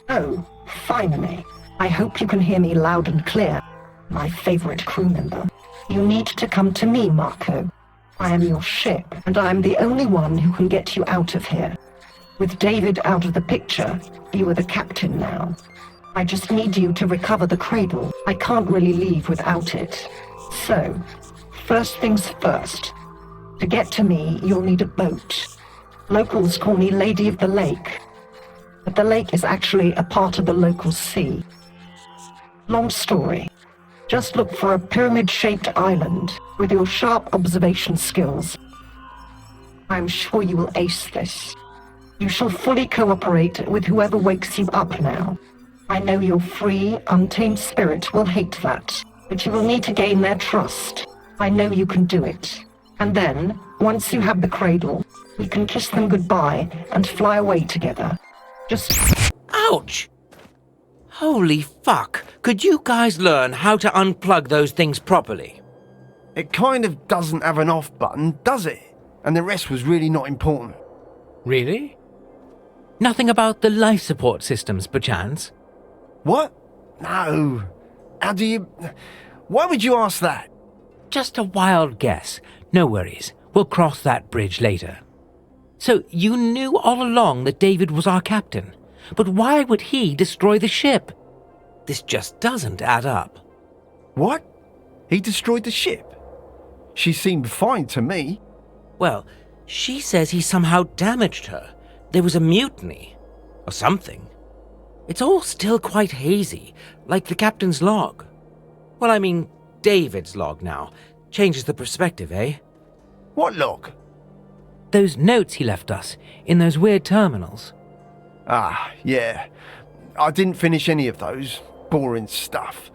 Oh, finally. I hope you can hear me loud and clear. My favorite crew member. You need to come to me, Marco. I am your ship, and I am the only one who can get you out of here. With David out of the picture, you are the captain now. I just need you to recover the cradle. I can't really leave without it. So, first things first. To get to me, you'll need a boat. Locals call me Lady of the Lake, but the lake is actually a part of the local sea. Long story. Just look for a pyramid-shaped island with your sharp observation skills. I'm sure you will ace this. You shall fully cooperate with whoever wakes you up now. I know your free, untamed spirit will hate that, but you will need to gain their trust. I know you can do it. And then, once you have the cradle, we can kiss them goodbye and fly away together. Just... Ouch! Holy fuck! Could you guys learn how to unplug those things properly? It kind of doesn't have an off button, does it? And the rest was really not important. Really? Nothing about the life support systems, perchance? What? No. How do you... Why would you ask that? Just a wild guess. No worries. We'll cross that bridge later. So you knew all along that David was our captain. But why would he destroy the ship? This just doesn't add up. What? He destroyed the ship? She seemed fine to me. Well, she says he somehow damaged her. There was a mutiny. Or something. It's all still quite hazy, like the captain's log. Well, I mean, David's log now. Changes the perspective, eh? What log? Those notes he left us, in those weird terminals. Ah, yeah. I didn't finish any of those. Boring stuff.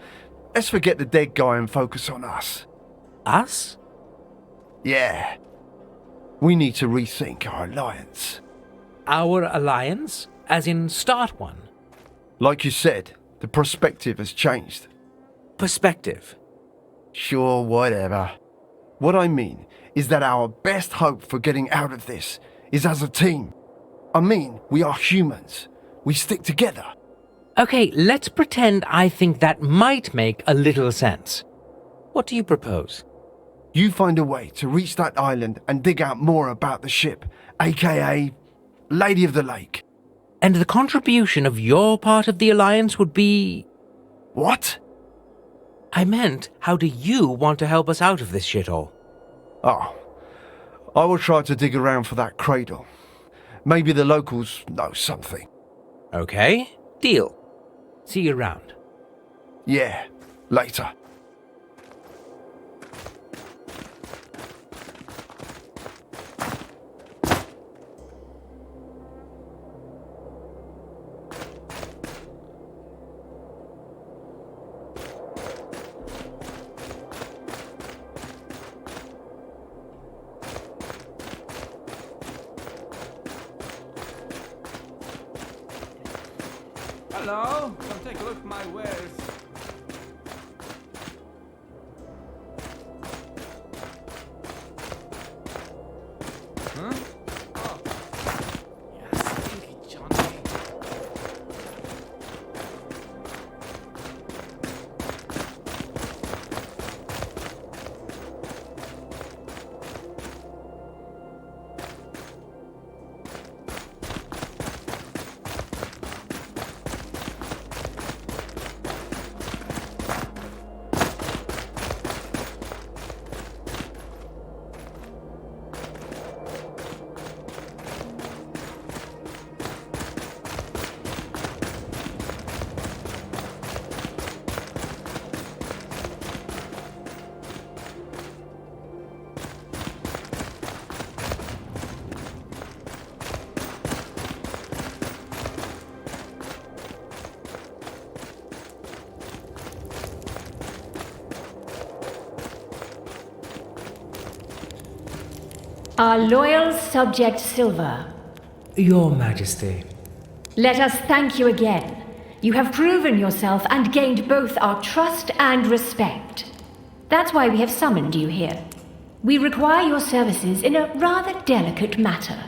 Let's forget the dead guy and focus on us. Us? Yeah. We need to rethink our alliance. Our alliance? As in start one? Like you said, The perspective has changed. Perspective? Sure, whatever. What I mean is that our best hope for getting out of this is as a team. I mean, we are humans. We stick together. Okay, let's pretend I think that might make a little sense. What do you propose? You find a way to reach that island and dig out more about the ship, aka Lady of the Lake. And the contribution of your part of the Alliance would be... What? I meant, how do you want to help us out of this shithole? Oh, I will try to dig around for that cradle. Maybe the locals know something. Okay, deal. See you around. Yeah, later. Hello? Come take a look at my wares. Huh? Oh. Yes, stinky Johnny. Our loyal subject Silver. Your Majesty. Let us thank you again. You have proven yourself and gained both our trust and respect. That's why we have summoned you here. We require your services in a rather delicate matter.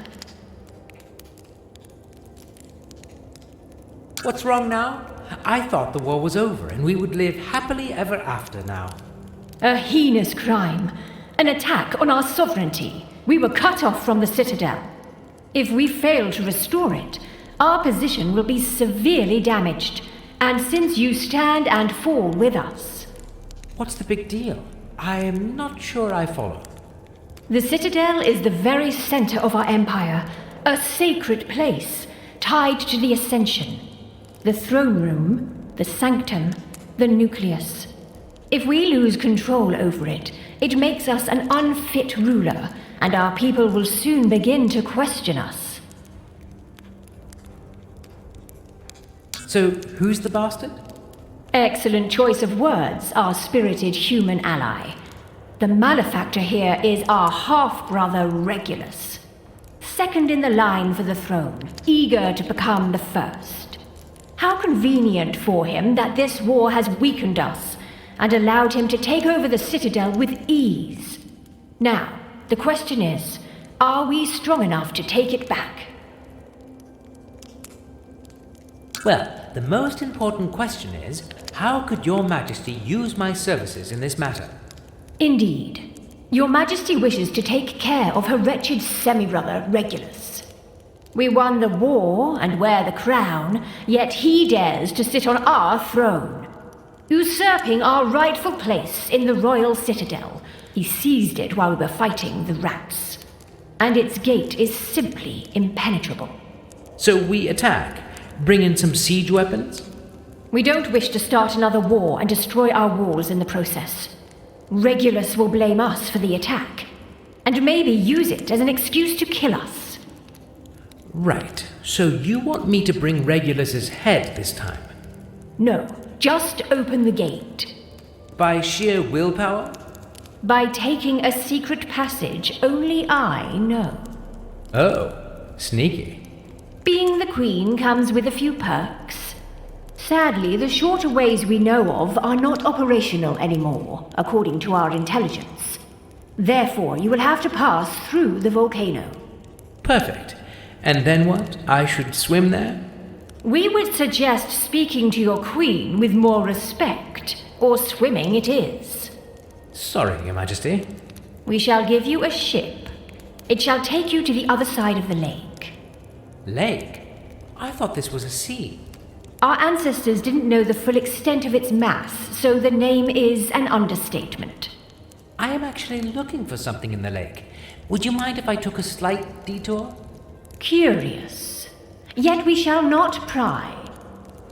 What's wrong now? I thought the war was over and we would live happily ever after now. A heinous crime. An attack on our sovereignty. We were cut off from the Citadel. If we fail to restore it, our position will be severely damaged. And since you stand and fall with us... What's the big deal? I am not sure I follow. The Citadel is the very center of our empire, a sacred place, tied to the Ascension. The throne room, the sanctum, the nucleus. If we lose control over it, it makes us an unfit ruler, and our people will soon begin to question us. So, who's the bastard? Excellent choice of words, our spirited human ally. The malefactor here is our half-brother Regulus. Second in the line for the throne, eager to become the first. How convenient for him that this war has weakened us and allowed him to take over the Citadel with ease. Now, the question is, are we strong enough to take it back? Well, the most important question is, how could Your Majesty use my services in this matter? Indeed. Your Majesty wishes to take care of her wretched semi-brother, Regulus. We won the war and wear the crown, yet he dares to sit on our throne. Usurping our rightful place in the royal citadel, he seized it while we were fighting the rats. And its gate is simply impenetrable. So we attack? Bring in some siege weapons? We don't wish to start another war and destroy our walls in the process. Regulus will blame us for the attack, and maybe use it as an excuse to kill us. Right, so you want me to bring Regulus's head this time? No, just open the gate. By sheer willpower? By taking a secret passage only I know. Oh, sneaky. Being the queen comes with a few perks. Sadly, the shorter ways we know of are not operational anymore, according to our intelligence. Therefore, you will have to pass through the volcano. Perfect. And then what? I should swim there? We would suggest speaking to your queen with more respect, or swimming it is. Sorry, Your Majesty. We shall give you a ship. It shall take you to the other side of the lake. Lake? I thought this was a sea. Our ancestors didn't know the full extent of its mass, so the name is an understatement. I am actually looking for something in the lake. Would you mind if I took a slight detour? Curious. Yet we shall not pry.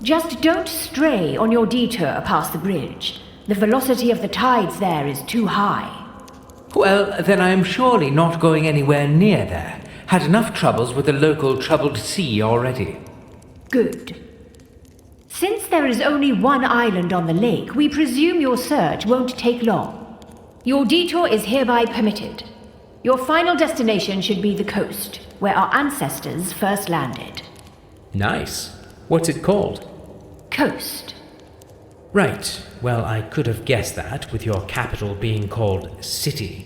Just don't stray on your detour past the bridge. The velocity of the tides there is too high. Well, then I am surely not going anywhere near there. Had enough troubles with the local troubled sea already. Good. Since there is only one island on the lake, we presume your search won't take long. Your detour is hereby permitted. Your final destination should be the coast, where our ancestors first landed. Nice. What's it called? Coast. Right. Well, I could have guessed that, with your capital being called City.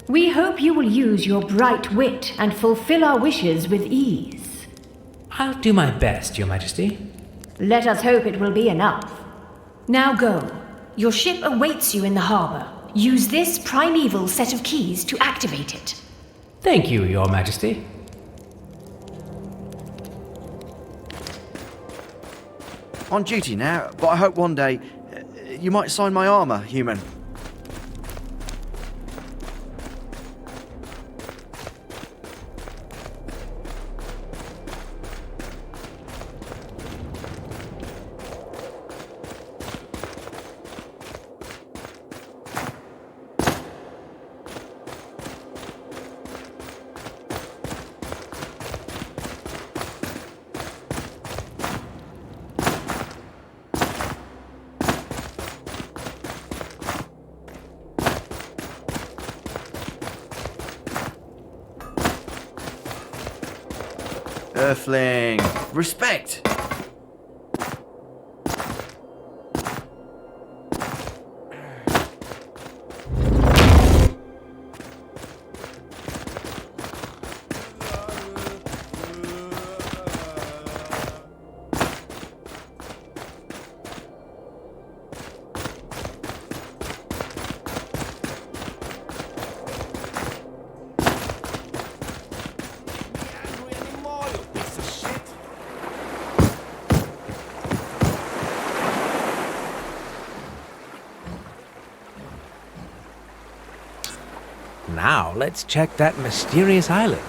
We hope you will use your bright wit and fulfill our wishes with ease. I'll do my best, Your Majesty. Let us hope it will be enough. Now go. Your ship awaits you in the harbor. Use this primeval set of keys to activate it. Thank you, Your Majesty. On duty now, but I hope one day you might sign my armor, human. Earthling, respect! Now let's check that mysterious island.